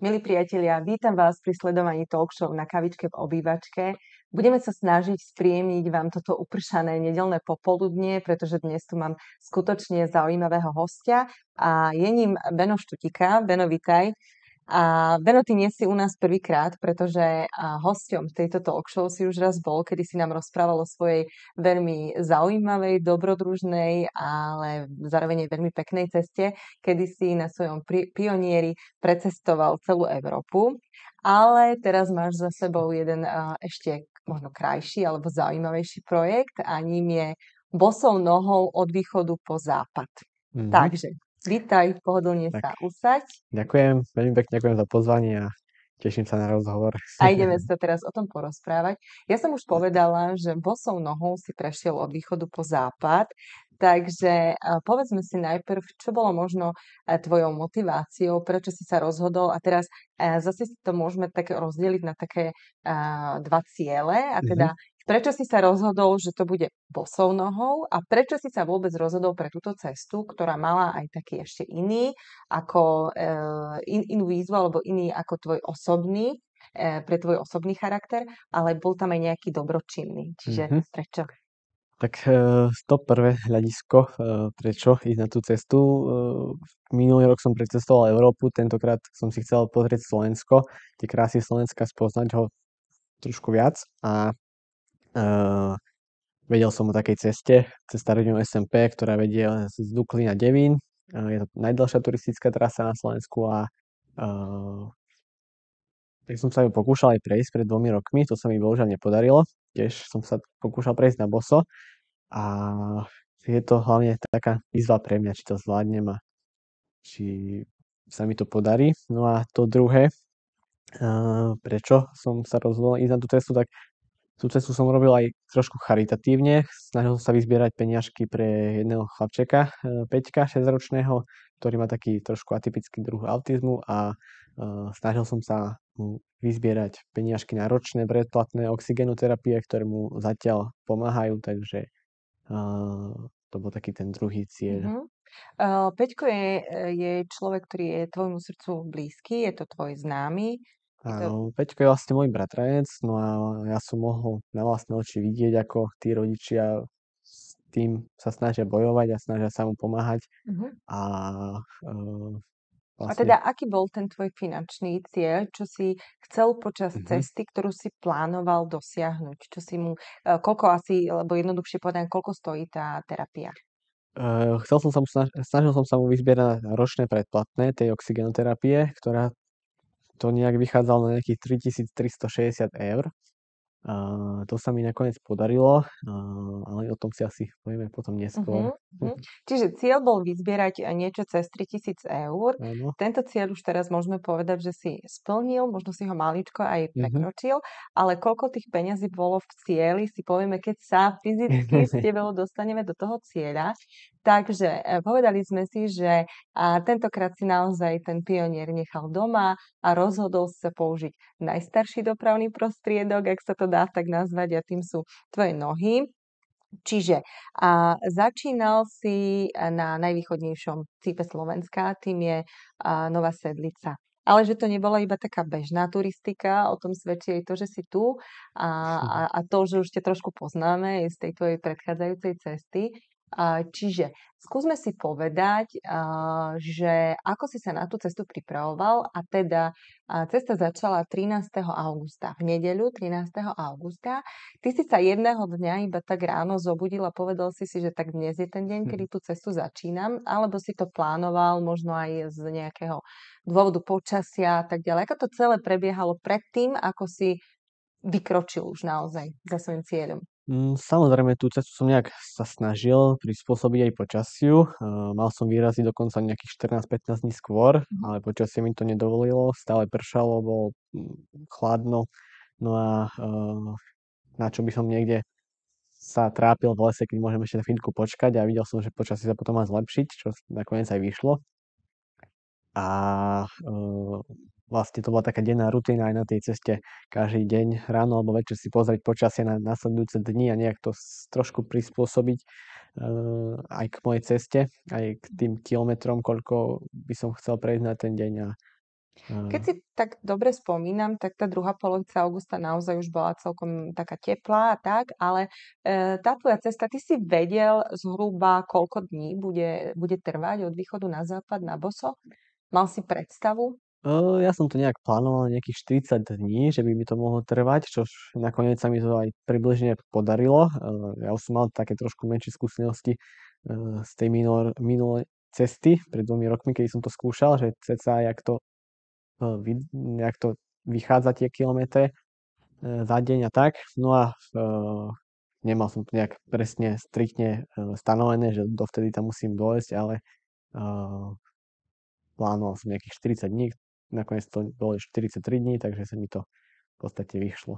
Milí priatelia, vítam vás pri sledovaní talk show Na kavičke v obývačke. Budeme sa snažiť spríjemniť vám toto upršané nedeľné popoludnie, pretože dnes tu mám skutočne zaujímavého hostia a je ním Beno Štutika. Beno, vitaj. A Beno, ty nie si u nás prvýkrát, pretože hosťom tejto talk show si už raz bol, kedy si nám rozprával o svojej veľmi zaujímavej, dobrodružnej, ale zároveň aj veľmi peknej ceste, kedy si na svojom pionieri precestoval celú Európu. Ale teraz máš za sebou jeden ešte možno krajší alebo zaujímavejší projekt a ním je Bosou nohou od východu po západ. Takže vítaj, pohodlne Tak. sa usaď. Ďakujem, veľmi pekne ďakujem za pozvanie a teším sa na rozhovor. A ideme sa teraz o tom porozprávať. Ja som už povedala, že bosou nohou si prešiel od východu po západ, takže povedzme si najprv, čo bolo možno tvojou motiváciou, prečo si sa rozhodol a teraz zase si to môžeme tak rozdeliť na také dva ciele a teda prečo si sa rozhodol, že to bude bosou nohou a prečo si sa vôbec rozhodol pre túto cestu, ktorá mala aj taký ešte iný, ako inú výzvu alebo iný ako tvoj osobný, pre tvoj osobný charakter, ale bol tam aj nejaký dobročinný. Čiže prečo? Tak to prvé hľadisko, prečo ísť na tú cestu. Minulý rok som precestoval Európu, tentokrát som si chcel pozrieť Slovensko, tie krásy Slovenska, spoznať ho trošku viac a vedel som o takej ceste, cez Starodivnú SMP, ktorá vedie z Dukly na Devín. Je to najdlhšia turistická trasa na Slovensku a tak som sa ju pokúšal aj prejsť pred 2 rokmi, to sa mi bohužiaľ nepodarilo. Tiež som sa pokúšal prejsť na boso a je to hlavne taká výzva pre mňa, či to zvládnem a či sa mi to podarí. No a to druhé, prečo som sa rozhodol ísť na tú cestu, tak tú cestu som robil aj trošku charitatívne. Snažil som sa vyzbierať peniažky pre jedného chlapčeka, Peťka, 6-ročného, ktorý má taký trošku atypický druh autizmu a snažil som sa mu vyzbierať peniažky na ročné predplatné oxygenoterapie, ktoré mu zatiaľ pomáhajú, takže to bol taký ten druhý cieľ. Peťko je človek, ktorý je tvojmu srdcu blízky, je to tvoj známy. Áno, Peťko je vlastne môj bratranec, no a ja som mohol na vlastné oči vidieť, ako tí rodičia s tým sa snažia bojovať a snažia sa mu pomáhať. A A teda, aký bol ten tvoj finančný cieľ, čo si chcel počas cesty, ktorú si plánoval dosiahnuť? Čo si mu, koľko asi, lebo jednoduchšie povedané, koľko stojí tá terapia? Snažil som sa mu vyzbierať ročné predplatné tej oxygenoterapie, ktorá to nejak vychádzalo na nejakých 3360 eur. To sa mi nakoniec podarilo, ale o tom si asi povieme potom neskôr. Čiže cieľ bol vyzbierať niečo cez 3000 eur. Áno. Tento cieľ už teraz môžeme povedať, že si splnil, možno si ho maličko aj prekročil, ale koľko tých peňazí bolo v cieli, si povieme, keď sa fyzicky s tebou dostaneme do toho cieľa. Takže povedali sme si, že tentokrát si naozaj ten pionier nechal doma a rozhodol sa použiť najstarší dopravný prostriedok, ak sa to dá tak nazvať, a tým sú tvoje nohy. Čiže začínal si na najvýchodnejšom cípe Slovenska, tým je Nová Sedlica. Ale že to nebola iba taká bežná turistika, o tom svedčí aj to, že si tu a to, že už ťa trošku poznáme z tej tvojej predchádzajúcej cesty. Čiže skúsme si povedať, že ako si sa na tú cestu pripravoval a teda cesta začala 13. augusta, v nedeľu 13. augusta. Ty si sa jedného dňa iba tak ráno zobudil a povedal si, že tak dnes je ten deň, kedy tú cestu začínam, alebo si to plánoval možno aj z nejakého dôvodu počasia a tak ďalej. Ako to celé prebiehalo predtým, ako si vykročil už naozaj za svojím cieľom? Samozrejme, tú cestu som nejak sa snažil prispôsobiť aj počasiu. Mal som vyraziť dokonca nejakých 14-15 dní skôr, ale počasie mi to nedovolilo. Stále pršalo, bolo chladno. No a na čo by som niekde sa trápil v lese, keď môžem ešte na chvíľku počkať a videl som, že počasie sa potom má zlepšiť, čo nakoniec aj vyšlo. A vlastne to bola taká denná rutina aj na tej ceste. Každý deň ráno alebo večer si pozrieť počasie na nasledujúce dni a nejak to trošku prispôsobiť aj k mojej ceste, aj k tým kilometrom, koľko by som chcel prejsť na ten deň. A Keď si tak dobre spomínam, tak tá druhá polovica augusta naozaj už bola celkom taká teplá a tak, ale tá tvoja cesta, ty si vedel zhruba, koľko dní bude trvať od východu na západ na boso? Mal si predstavu? Ja som to nejak plánoval nejakých 40 dní, že by mi to mohlo trvať, čož nakoniec sa mi to aj približne podarilo. Ja už som mal také trošku menšie skúsenosti z tej minulej cesty pred 2 rokmi, keď som to skúšal, že cca jak to vychádza tie kilometre za deň a tak. No a nemal som to nejak presne, striktne stanovené, že dovtedy tam musím dojsť, ale uh, plánoval som nejakých 40 dní, nakoniec to bolo 43 dní, takže sa mi to v podstate vyšlo.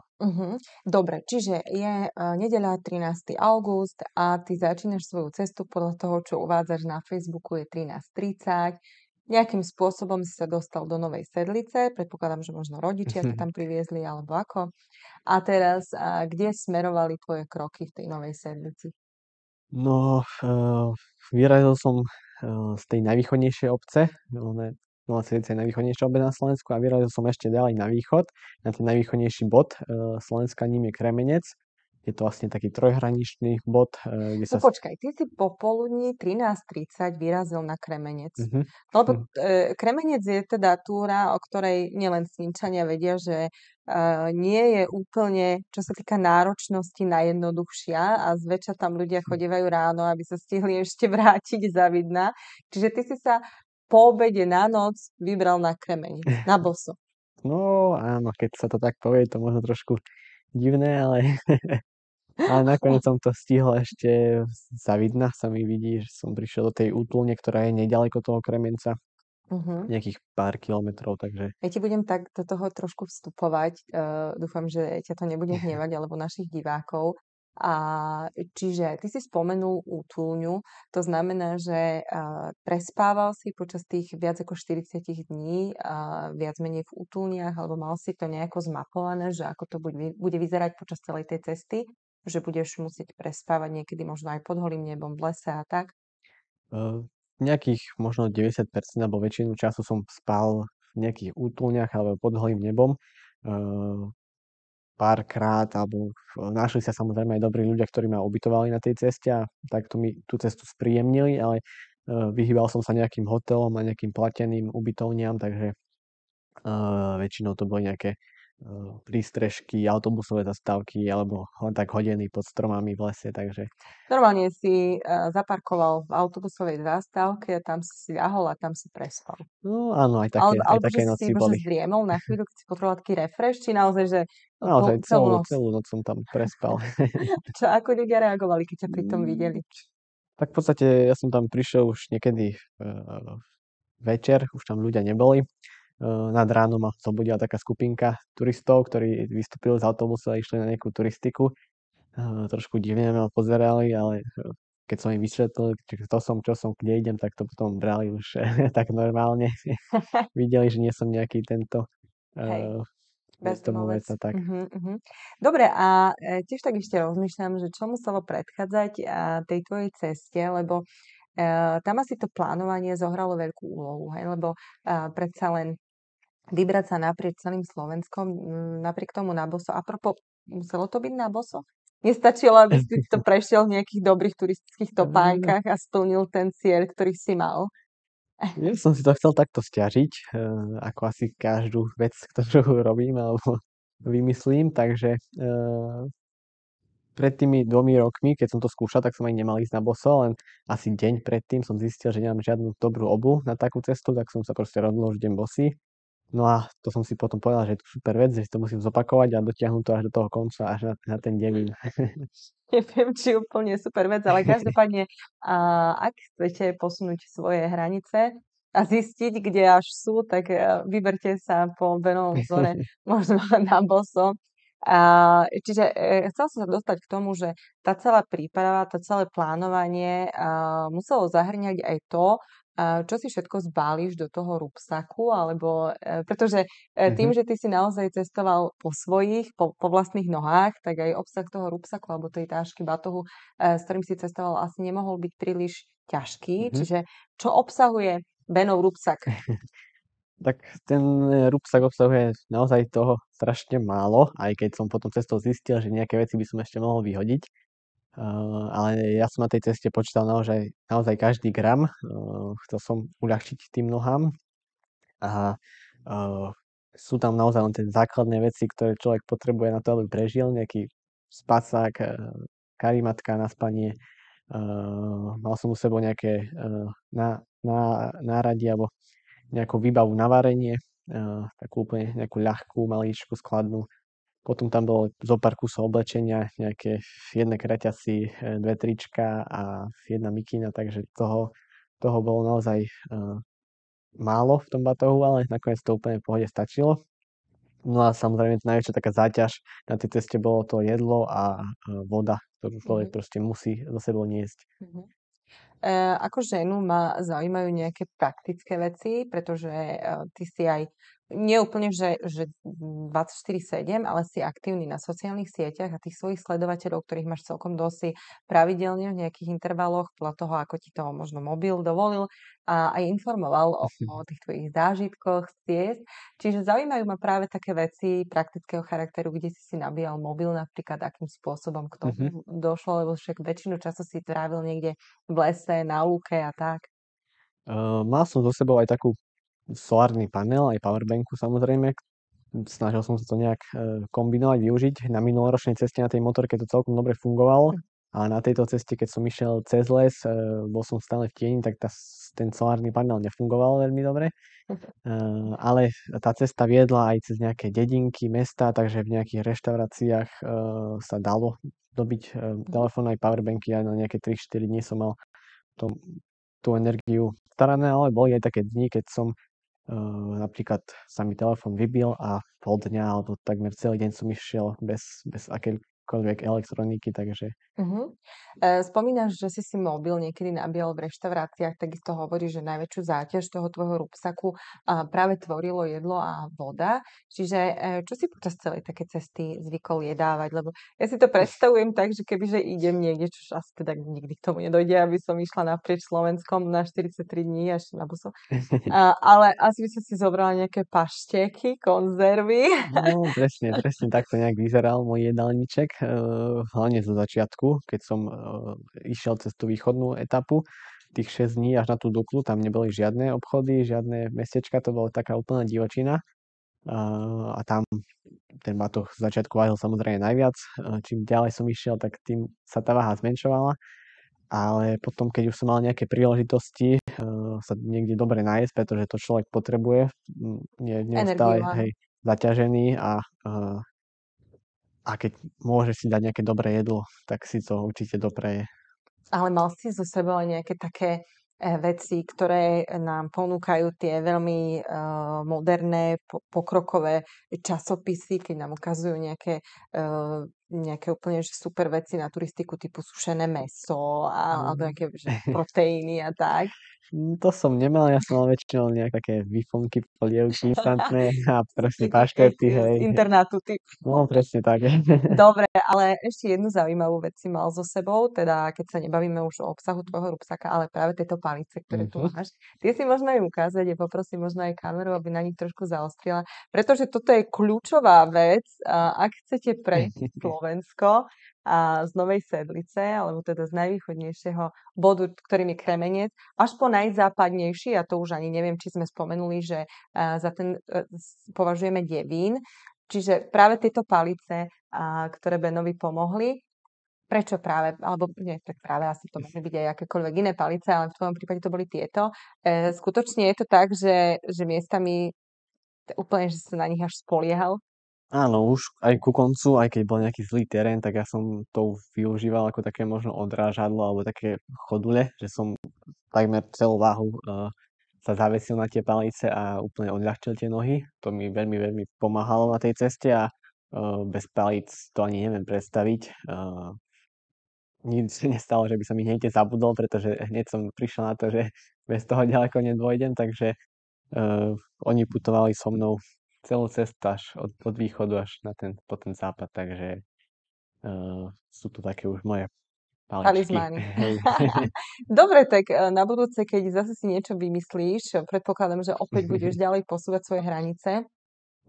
Dobre, čiže je nedeľa 13. august a ty začínaš svoju cestu podľa toho, čo uvádzaš na Facebooku, je 13:30. Nejakým spôsobom si sa dostal do Novej Sedlice, predpokladám, že možno rodičia ťa tam priviezli, alebo ako. A teraz, kde smerovali tvoje kroky v tej Novej Sedlici? No, vyrazil som z tej najvýchodnejšej obce, Nová Sedica je najvýchodnejšia obec na Slovensku a vyrazil som ešte ďalej na východ, na ten najvýchodnejší bod Slovenska, ním je Kremenec. Je to vlastne taký trojhraničný bod, kde No sa... počkaj, ty si popoludní 13:30 vyrazil na Kremenec. Mhm. Lebo Kremenec je teda túra, o ktorej nielen Snímčania vedia, že nie je úplne, čo sa týka náročnosti, najjednoduchšia a zväčša tam ľudia chodievajú ráno, aby sa stihli ešte vrátiť za Vidna. Čiže ty si sa po obede na noc vybral na Kremenec, na boso. No áno, keď sa to tak povie, je to možno trošku divné, ale, ale nakoniec som to stihol ešte za Vidna, sa mi vidí, že som prišiel do tej útulne, ktorá je nedaleko toho Kremenca, Mhm. nejakých pár kilometrov, takže Ja ti budem tak do toho trošku vstupovať. Dúfam, že ťa to nebude hnevať, alebo našich divákov. A čiže ty si spomenul útulňu, to znamená, že prespával si počas tých viac ako 40 dní viac menej v útulniach, alebo mal si to nejako zmapované, že ako to bude vyzerať počas celej tej cesty, že budeš musieť prespávať niekedy možno aj pod holým nebom v lese a tak. nejakých možno 90% alebo väčšinu času som spal v nejakých útulniach alebo pod holým nebom. Párkrát, alebo našli sa samozrejme aj dobrí ľudia, ktorí ma ubytovali na tej ceste a takto mi tú cestu spríjemnili, ale vyhýbal som sa nejakým hotelom a nejakým plateným ubytovniam, takže väčšinou to boli nejaké prístrežky, autobusové zastávky alebo len tak hodiny pod stromami v lese, takže Normálne si zaparkoval v autobusovej zástavke, tam si ľahol a tam si prespal. no áno, Alebo, aj alebo že také si noci možno boli. zdriemol na chvíľu, keď si potreboval taký refresh, či naozaj, že Naozaj celú noc. celú noc som tam prespal. Čo, ako ľudia reagovali, keď ťa pri tom Mm, videli? Tak v podstate ja som tam prišiel už niekedy večer, už tam ľudia neboli. Nad ránom ma zobudila taká skupinka turistov, ktorí vystúpili z autobusu a išli na nejakú turistiku. Trošku divne ma pozerali, ale keď som im vysvetlil, kto som, čo som, kde idem, tak to potom brali už tak normálne. Videli, že nie som nejaký tento Hej, bezdomovec bezdomovec. a tak. Dobre, a tiež tak ešte rozmýšľam, že čo muselo predchádzať tej tvojej ceste, lebo tam asi to plánovanie zohralo veľkú úlohu, hej? Lebo predsa len vybrať sa naprieč celým Slovenskom, napriek tomu na boso. A propos, muselo to byť na boso? Nestačilo, aby si to prešiel v nejakých dobrých turistických Áno. topánkach a splnil ten cieľ, ktorý si mal. Ja som si to chcel takto stiažiť, ako asi každú vec, ktorú robím alebo vymyslím, takže pred tými 2 rokmi, keď som to skúšal, tak som aj nemal ísť na boso, len asi deň predtým som zistil, že nemám žiadnu dobrú obuv na takú cestu, tak som sa proste rozhodol, že idem bosý. No a to som si potom povedal, že je to super vec, že si to musím zopakovať a dotiahnuť to až do toho konca, až na ten devín. Neviem, či úplne super vec, ale každopádne, ak chcete posunúť svoje hranice a zistiť, kde až sú, tak vyberte sa po Benovom vzore, možno na boso. Čiže chcel som sa dostať k tomu, že tá celá príprava, to celé plánovanie muselo zahrňať aj to, čo si všetko zbáliš do toho rúbsaku, alebo pretože tým, Mhm, že ty si naozaj cestoval po svojich, po vlastných nohách, tak aj obsah toho rúbsaku alebo tej tášky batohu, s ktorým si cestoval, asi nemohol byť príliš ťažký. mhm. Čiže čo obsahuje Benov rúbsak? Tak ten rúbsak obsahuje naozaj toho strašne málo, aj keď som potom cestou zistil, že nejaké veci by som ešte mohol vyhodiť. Ale ja som na tej ceste počítal naozaj každý gram. Chcel som uľahčiť tým nohám a uh, sú tam naozaj len tie základné veci, ktoré človek potrebuje na to, aby prežil. Nejaký spacák, karimatka na spanie. Mal som u sebou nejaké náradie alebo nejakú výbavu na varenie, takú úplne nejakú ľahkú, maličku, skladnú. Potom tam bolo zo pár kusov oblečenia, nejaké jedné kraťasy, dve trička a jedna mikina, takže toho bolo naozaj málo v tom batohu, ale nakoniec to úplne v pohode stačilo. No a samozrejme najväčšia taká záťaž na tej ceste bolo to jedlo a voda, ktorú človek proste musí so sebou niesť. Mhm. Ako ženu ma zaujímajú nejaké praktické veci, pretože ty si aj nie úplne, že 24/7, ale si aktívny na sociálnych sieťach a tých svojich sledovateľov, ktorých máš celkom dosť, si pravidelne v nejakých intervaloch, podľa toho, ako ti to možno mobil dovolil, a aj informoval o tých tvojich zážitkoch z ciest. Čiže zaujímajú ma práve také veci praktického charakteru, kde si nabíjal mobil, napríklad akým spôsobom k Mhm. tomu došlo, lebo však väčšinu času si trávil niekde v lese, na lúke a tak. Mal som so sebou aj takú solárny panel, aj powerbanku samozrejme. Snažil som sa to nejak kombinovať, využiť. Na minuloročnej ceste na tej motorke to celkom dobre fungovalo, ale na tejto ceste, keď som išiel cez les, bol som stále v tieni, tak ten solárny panel nefungoval veľmi dobre. Ale tá cesta viedla aj cez nejaké dedinky, mesta, takže v nejakých reštauráciách sa dalo dobiť telefón aj powerbanky. Ja na nejaké 3-4 dní som mal to, tú energiu starané, ale boli aj také dni, keď som napríklad sa mi telefón vybil a pol dňa alebo takmer celý deň som išiel bez akékoľvek elektroniky, takže Mhm. Spomínaš, že si mobil niekedy nabíjal v reštauráciách, takisto hovoríš, že najväčšiu záťaž toho tvojho rúbsaku práve tvorilo jedlo a voda. Čiže čo si počas celej také cesty zvykol jedávať? Lebo ja si to predstavujem tak, že kebyže idem niekde, čo asi teda nikdy k tomu nedojde, aby som išla naprieč Slovenskom na 43 dní až na busu. Ale asi by som si zobrala nejaké pašteky, konzervy. no presne tak to nejak vyzeral môj jedálniček, hlavne zo začiatku, keď som išiel cez tú východnú etapu, tých 6 dní až na tú Duklu, tam neboli žiadne obchody, žiadne mestečka, to bola taká úplná divočina. A tam ten batoh z začiatku vážil samozrejme najviac. Čím ďalej som išiel, tak tým sa tá váha zmenšovala. Ale potom, keď už som mal nejaké príležitosti sa niekde dobre nájsť, pretože to človek potrebuje, Energiu, neustále, áno. hej, zaťažený a keď môže si dať nejaké dobré jedlo, tak si to určite dopreje. Ale mal si so sebou aj nejaké také veci, ktoré nám ponúkajú tie veľmi moderné, pokrokové časopisy, keď nám ukazujú nejaké úplne že super veci na turistiku typu sušené mäso alebo Mm. nejaké že proteíny a tak. To som nemal, ja som mal väčšinou nejak také výfonky, polievky instantné a presne Také paštety, z hej. internátu typ. No presne tak. Dobre, ale ešte jednu zaujímavú vec si mal so sebou, teda keď sa nebavíme už o obsahu tvojho rúbsaka, ale práve tieto palice, ktoré tu Mhm. máš. Tie si možno aj ukázať, ja poprosím možno aj kameru, aby na nich trošku zaostrila, pretože toto je kľúčová vec, ak chcete prejsť Slovensko z Novej Sedlice, alebo teda z najvýchodnejšieho bodu, ktorým je Kremenec, až po najzápadnejší, a to už ani neviem, či sme spomenuli, že za ten považujeme Devín. Čiže práve tieto palice, ktoré Benovi pomohli, prečo práve, alebo nie, tak práve asi to mohli byť aj akékoľvek iné palice, ale v tvojom prípade to boli tieto. Skutočne je to tak, že miestami úplne, že sa na nich až spoliehal. Áno, už aj ku koncu, aj keď bol nejaký zlý terén, tak ja som to využíval ako také možno odrážadlo alebo také chodule, že som takmer celú váhu sa zavesil na tie palice a úplne odľahčil tie nohy. To mi veľmi, veľmi pomáhalo na tej ceste a bez palíc to ani neviem predstaviť. Nikdy sa nestalo, že by som ich niekde zabudol, pretože hneď som prišiel na to, že bez toho ďaleko nedôjdem, takže oni putovali so mnou celú cestu až od východu až po ten západ, takže sú to také už moje Paličky. Talizmány. Hej. Dobre, tak na budúce, keď zase si niečo vymyslíš, predpokladám, že opäť budeš ďalej posúvať svoje hranice.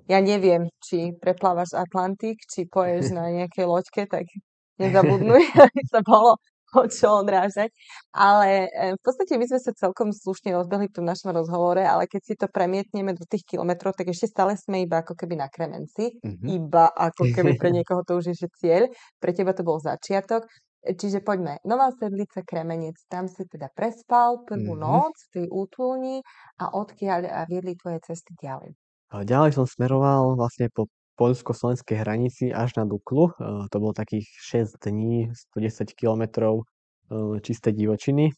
Ja neviem, či preplávaš Atlantik, či poješ na nejakej loďke, tak nezabudnuj, aby sa bolo o čo odrážať. Ale v podstate my sme sa celkom slušne rozbehli v tom našom rozhovore, ale keď si to premietneme do tých kilometrov, tak ešte stále sme iba ako keby na Kremenci. Mhm. Iba ako keby pre niekoho to už je že cieľ. Pre teba to bol začiatok. Čiže poďme. Nová Sedlica, Kremenec, tam si teda prespal prvú Mhm. noc v tej útulni a odkiaľ viedli tvoje cesty ďalej. A ďalej som smeroval vlastne po poľsko-slovenskej hranici až na Duklu. To bolo takých 6 dní, 110 kilometrov čistej divočiny.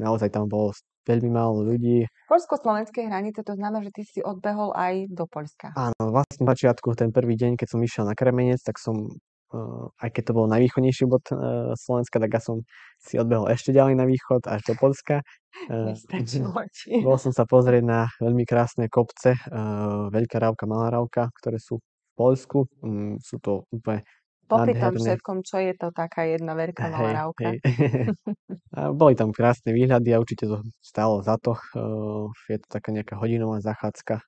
Naozaj tam bolo veľmi málo ľudí. Poľsko-slovenskej hranice, to znamená, že ty si odbehol aj do Poľska. Áno, vlastne na začiatku, ten prvý deň, keď som išiel na Kremenec, tak som, aj keď to bol najvýchodnejší bod Slovenska, tak ja som si odbehol ešte ďalej na východ, až do Poľska. Nestačilo ti. Bol som sa pozrieť na veľmi krásne kopce, Veľká Rávka, Malá Rávka, ktoré sú v Poľsku. Sú to úplne Popri tom nádherné. všetkom, čo je to taká jedna veľká malá Hej, rávka? hej. A boli tam krásne výhľady a určite to stálo za to. Je to taká nejaká hodinová zachádzka.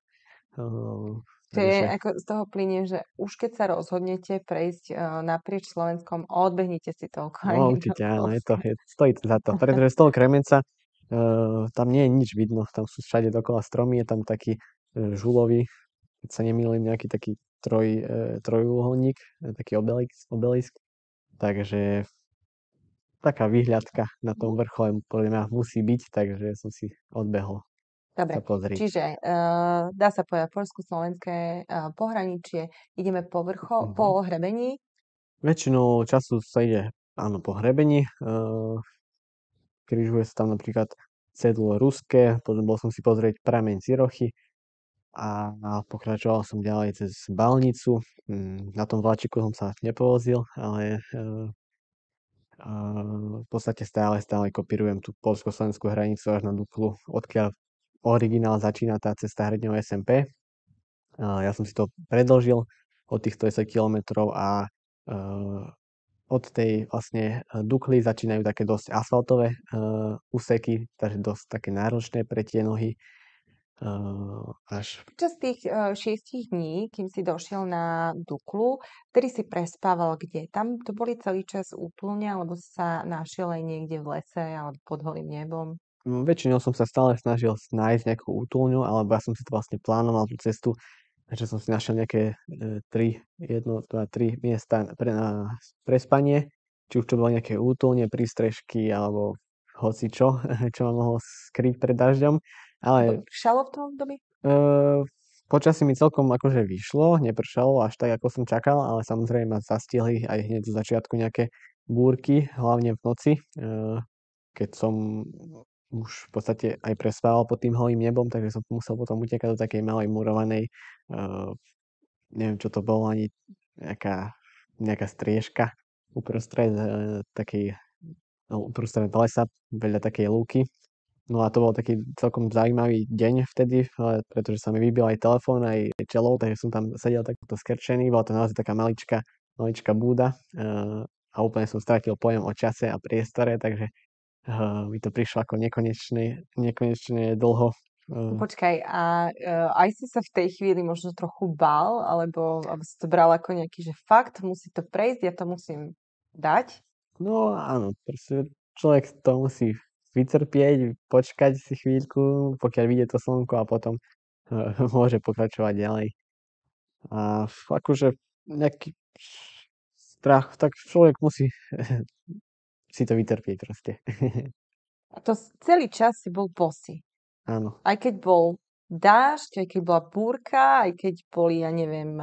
Čiže Takže ako z toho plynie, že už keď sa rozhodnete prejsť naprieč Slovenskom, odbehnite si toľko aj no, do určite áno, Poľska. stojí to za to. Pretože z toho Kremenca tam nie je nič vidno. Tam sú všade dokola stromy, je tam taký žulový, keď sa nemýlim, nejaký taký trojúholník, taký obelisk. Takže taká výhľadka na tom vrchole podľa mňa musí byť, takže som si odbehol sa Dobre, pozrieť. čiže dá sa povedať poľsko-slovenské pohraničie, ideme po Mhm. hrebení. Väčšinou času sa ide, áno, po hrebení. Križuje sa tam napríklad cedlo ruské, potom bol som si pozrieť prameň Cirochy a pokračoval som ďalej cez Balnicu. Na tom vláčiku som sa nepovozil, ale v podstate stále kopírujem tú poľsko-slovenskú hranicu až na Duklu, odkiaľ originál začína tá cesta hrdňov SMP. Ja som si to predĺžil o tých 110 kilometrov a od tej vlastne Dukly začínajú také dosť asfaltové úseky, takže dosť také náročné pre tie nohy. Až Počas tých 6 dní, kým si došiel na Duklu, ktorý si prespával kde? Tam to boli celý čas úplne, alebo si sa našiel aj niekde v lese alebo pod holým nebom? väčšinou som sa stále snažil nájsť nejakú útulňu, alebo ja som si to vlastne plánoval tú cestu, že som si našiel nejaké 3 miesta na prespanie, či už to bolo nejaké útulne, prístrežky, alebo hocičo, čo ma mohlo skryť pred dažďom. Ale Pršalo v tom období? počasí mi celkom akože vyšlo, nepršalo až tak, ako som čakal, ale samozrejme ma zastihli aj hneď zo začiatku nejaké búrky, hlavne v noci, keď som už v podstate aj prespával pod tým holým nebom, takže som musel potom utekať do takej malej murovanej, neviem čo to bolo, ani nejaká striežka uprostred takej, no, uprostred lesa, vedľa takej lúky. No a to bol taký celkom zaujímavý deň vtedy, pretože sa mi vybil aj telefón, aj čelou, takže som tam sedel takto skrčený. Bola to naozaj taká maličká búda a úplne som stratil pojem o čase a priestore, takže mi to prišlo ako nekonečne dlho. Počkaj, a aj si sa v tej chvíli možno trochu bál, alebo si to bral ako nejaký, že fakt musí to prejsť, ja to musím dať? No áno, proste človek to musí vytrpieť, počkať si chvíľku, pokiaľ vyjde to slnko a potom môže pokračovať ďalej. A akože nejaký strach, tak človek musí si to vytrpieť proste. A to celý čas si bol bosý. Áno. Aj keď bol dážď, aj keď bola búrka, aj keď boli, ja neviem,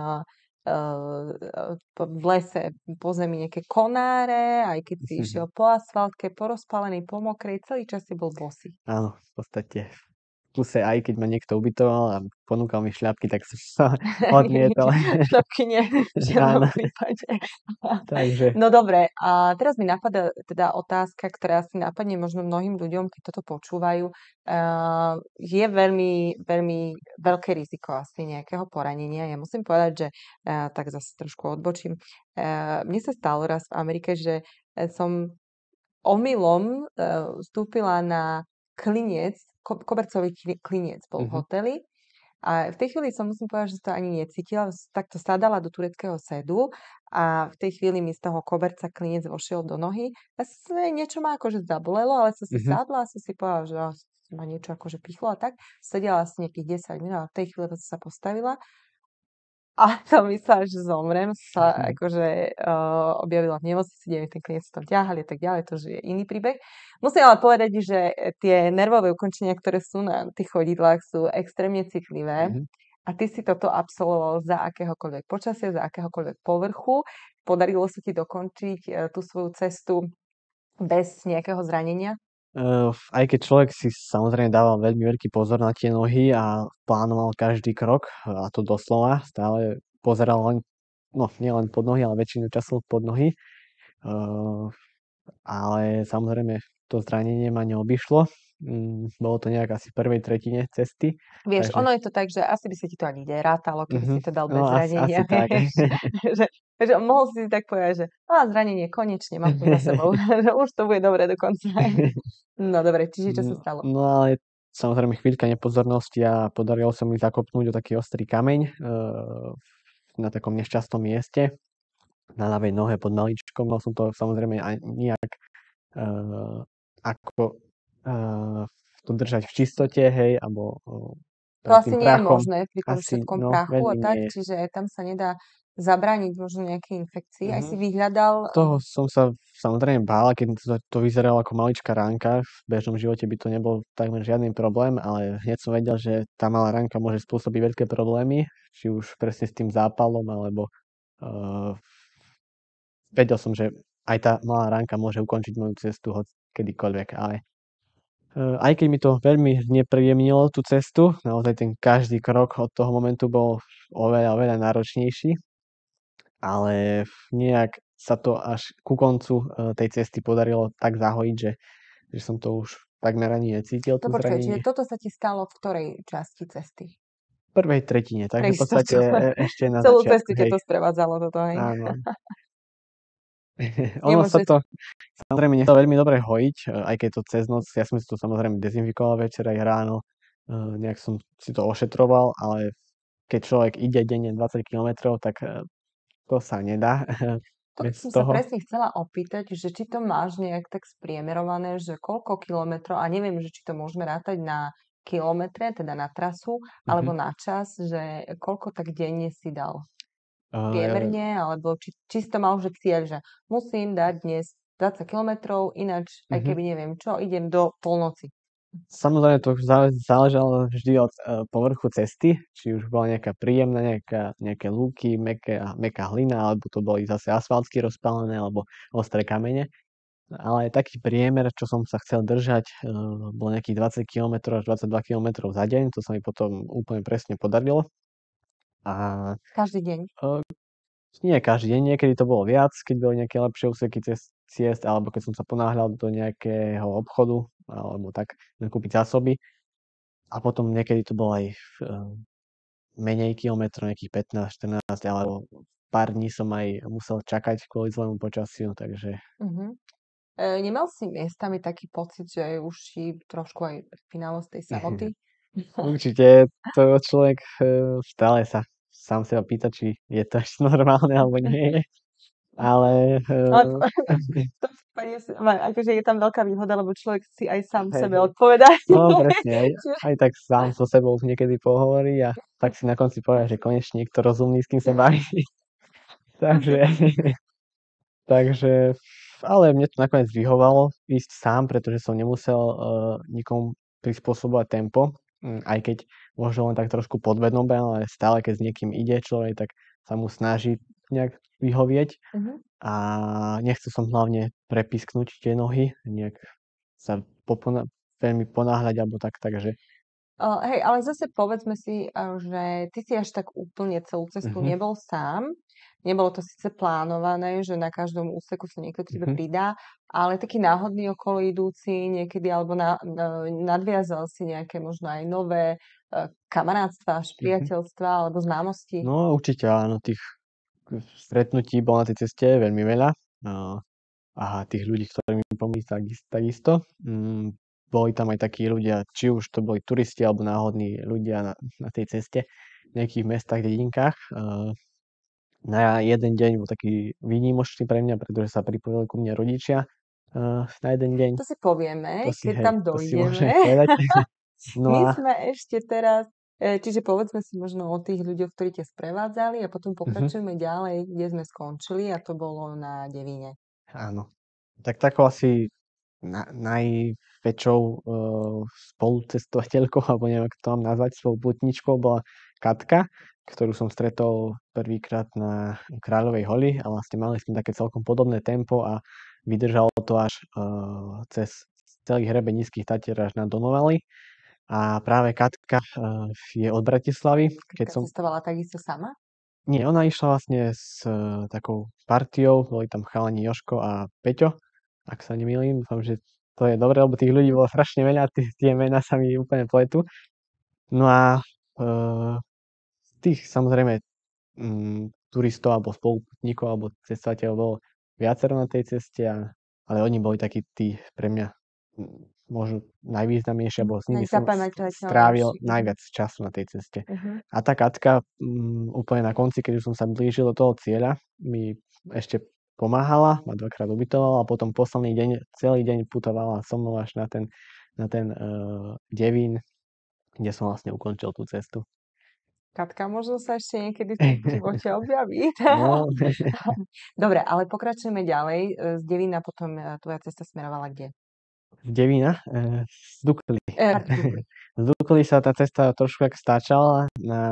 v lese po zemi nejaké konáre, aj keď si išiel po asfaltke, po rozpálenej, po mokrej, celý čas si bol bosý. Áno, v podstate v kuse aj keď ma niekto ubytoval a ponúkal mi šľapky, tak som sa odmietol. Šľapky nie, v žiadnom Áno, prípade. takže No dobre, a teraz mi napadá teda otázka, ktorá asi napadne možno mnohým ľuďom, keď toto počúvajú. Je veľmi, veľmi veľké riziko asi nejakého poranenia. Ja musím povedať, že tak zase trošku odbočím. Mne sa stalo raz v Amerike, že som omylom vstúpila na kliniec, kobercový kliniec bol v Mhm. hoteli. A v tej chvíli som, musím povedať, že to ani necítila. Takto sadala do tureckého sedu a v tej chvíli mi z toho koberca klinec vošiel do nohy. A niečo ma akože zabolelo, ale som si Mhm. sadla a som si povedala, že ma niečo akože pichlo a tak. Sedela asi nejakých 10 minút a v tej chvíli som sa postavila a som myslela, že zomrem, sa Mhm. akože objavila v nemocnici, kde mi ten klient tam ťahali a tak ďalej, to už je iný príbeh. Musím ale povedať, že tie nervové ukončenia, ktoré sú na tých chodidlách, sú extrémne citlivé. Mhm. A ty si toto absolvoval za akéhokoľvek počasia, za akéhokoľvek povrchu. Podarilo sa ti dokončiť tú svoju cestu bez nejakého zranenia? Aj keď človek si samozrejme dával veľmi veľký pozor na tie nohy a plánoval každý krok, a to doslova, stále pozeral len, no nielen pod nohy, ale väčšinu času pod nohy. Uh, ale samozrejme to zranenie ma neobyšlo. Bolo to nejak asi v prvej tretine cesty, Vieš, takže ono je to tak, že asi by sa ti to ani nerátalo, keby si to dal no bez asi zranenia, tak. vieš. Že mohol si tak povedať, že zranenie, konečne, mám to za sebou. Že už to bude dobre dokonca. No dobre, čiže čo sa No, stalo? no ale samozrejme chvíľka nepozornosti a podarilo sa mi zakopnúť o taký ostrý kameň na takom nešťastnom mieste na ľavej nohe pod maličkom. Mal som to samozrejme aj nejak ako to držať v čistote, hej, alebo To pred asi tým nie je prachom. možné pri tom Asi, všetkom no, prachu a veľmi tak, nie je. čiže tam sa nedá zabrániť možno nejakej infekcii. Aj si Mhm. vyhľadal, Toho som sa samozrejme bál, keď to vyzeralo ako maličká ránka. V bežnom živote by to nebol takmer žiadny problém, ale hneď som vedel, že tá malá ránka môže spôsobiť veľké problémy, či už presne s tým zápalom, alebo uh, vedel som, že aj tá malá ránka môže ukončiť moju cestu hoď kedykoľvek, ale aj keď mi to veľmi znepríjemnilo tú cestu, naozaj ten každý krok od toho momentu bol oveľa, oveľa náročnejší, ale nejak sa to až ku koncu tej cesty podarilo tak zahojiť, že som to už takmer ani necítil, no to počkaj, čiže zranenie. toto sa ti stalo v ktorej časti cesty? V prvej tretine, Pre takže v podstate istotu. ešte na Celú začiatku, cestu ťa hej. to sprevádzalo toto, hej? Áno. Ono sa Nemôže. to samozrejme nechcel veľmi dobre hojiť, aj keď to cez noc, ja som si to samozrejme dezinfikoval večer aj ráno, nejak som si to ošetroval, ale keď človek ide denne 20 kilometrov, tak to sa nedá To bez som sa toho. presne chcela opýtať, že či to máš nejak tak spriemerované, že koľko kilometrov, a neviem, že či to môžeme rátať na kilometre, teda na trasu, Mhm. alebo na čas, že koľko tak denne si dal Uh, priemerne, alebo či si to mal že cieľ, že musím dať dnes 20 kilometrov, ináč, aj mhm. keby neviem čo, idem do polnoci. Samozrejme to záležalo vždy od povrchu cesty, či už bola nejaká príjemná, nejaké lúky, mäkká hlina, alebo to boli zase asfaltky rozpálené, alebo ostré kamene. Ale taký priemer, čo som sa chcel držať, bol nejakých 20 km až 22 km za deň. To sa mi potom úplne presne podarilo. A Každý deň. e, nie každý deň, niekedy to bolo viac, keď boli nejaké lepšie úseky cez ciest, alebo keď som sa ponáhľal do nejakého obchodu, alebo tak nakúpiť zásoby. A potom niekedy to bolo aj menej kilometrov, nejakých 15, 14, alebo pár dní som aj musel čakať kvôli zlému počasiu, takže Mhm. Nemal si miestami taký pocit, že už si trošku aj pripínalo z tej samoty? určite to človek stále sa sám seba pýta, či je to ešte normálne alebo nie je. Ale Ale v tom prípade akože je tam veľká výhoda, lebo človek si aj sám hej, sebe hej. odpovedá. No presne, aj tak sám so sebou niekedy pohovorí a tak si na konci povie, že konečne niekto rozumný, s kým sa baví. Takže Takže, ale mne to nakoniec vyhovalo ísť sám, pretože som nemusel nikomu prispôsobovať tempo, aj keď možno len tak trošku podvedome, ale stále keď s niekým ide človek, tak sa mu snaží nejak vyhovieť Mhm. a nechcel som hlavne prepisknúť tie nohy, nejak sa veľmi ponáhľať alebo tak, takže Hej, ale zase povedzme si, že ty si až tak úplne celú cestu mhm, nebol sám. Nebolo to síce plánované, že na každom úseku sa niekto k tebe mhm, pridá, ale taký náhodný okolo idúci niekedy, alebo nadviazal si nejaké možno aj nové kamarátstva, až mhm. priateľstva alebo známosti. No určite áno, tých stretnutí bolo na tej ceste veľmi veľa. a tých ľudí, ktorí mi pomohli takisto. Boli tam aj takí ľudia, či už to boli turisti alebo náhodní ľudia na tej ceste v nejakých mestách, dedinkách. Na jeden deň bol taký výnimočný pre mňa, pretože sa pripojili ku mne rodičia na jeden deň. To si povieme, keď Hej, tam to si môžem dojdeme. povedať. No My a sme ešte teraz, čiže povedzme si možno o tých ľuďoch, ktorí ťa sprevádzali a potom pokračujeme ďalej, kde sme skončili a to bolo na Devíne. áno. Tak takou asi najväčšou spolucestovateľkou, alebo neviem, ako to mám nazvať, spoluputničkou bola Katka, ktorú som stretol prvýkrát na Kráľovej holi a vlastne mali sme také celkom podobné tempo a vydržalo to až cez celý hrebeň Nízkych Tatier až na Donovaly. A práve Katka je od Bratislavy. Katka cestovala takisto sama? Nie, ona išla vlastne s takou partiou, boli tam chalani Joško a Peťo, ak sa nemýlim. Dúfam, že to je dobré, lebo tých ľudí bolo strašne veľa, tie mená sa mi úplne pletú. No a tých samozrejme turistov alebo spoluputníkov alebo cestovateľov bolo viacero na tej ceste, ale oni boli takí tí pre mňa možno najvýznamnejší, alebo s nimi som strávil najviac času na tej ceste. A tá Katka úplne na konci, keď už som sa blížil do toho cieľa, mi ešte pomáhala, ma dvakrát ubytovala a potom posledný deň, celý deň putovala so mnou až na ten Devín, kde som vlastne ukončil tú cestu. Katka možno sa ešte niekedy v živote objaví. No. Dobre, ale pokračujeme ďalej. Z Devína potom tvoja cesta smerovala kde? Z Devína? Z Dukly. Z Dukly sa tá cesta trošku stáčala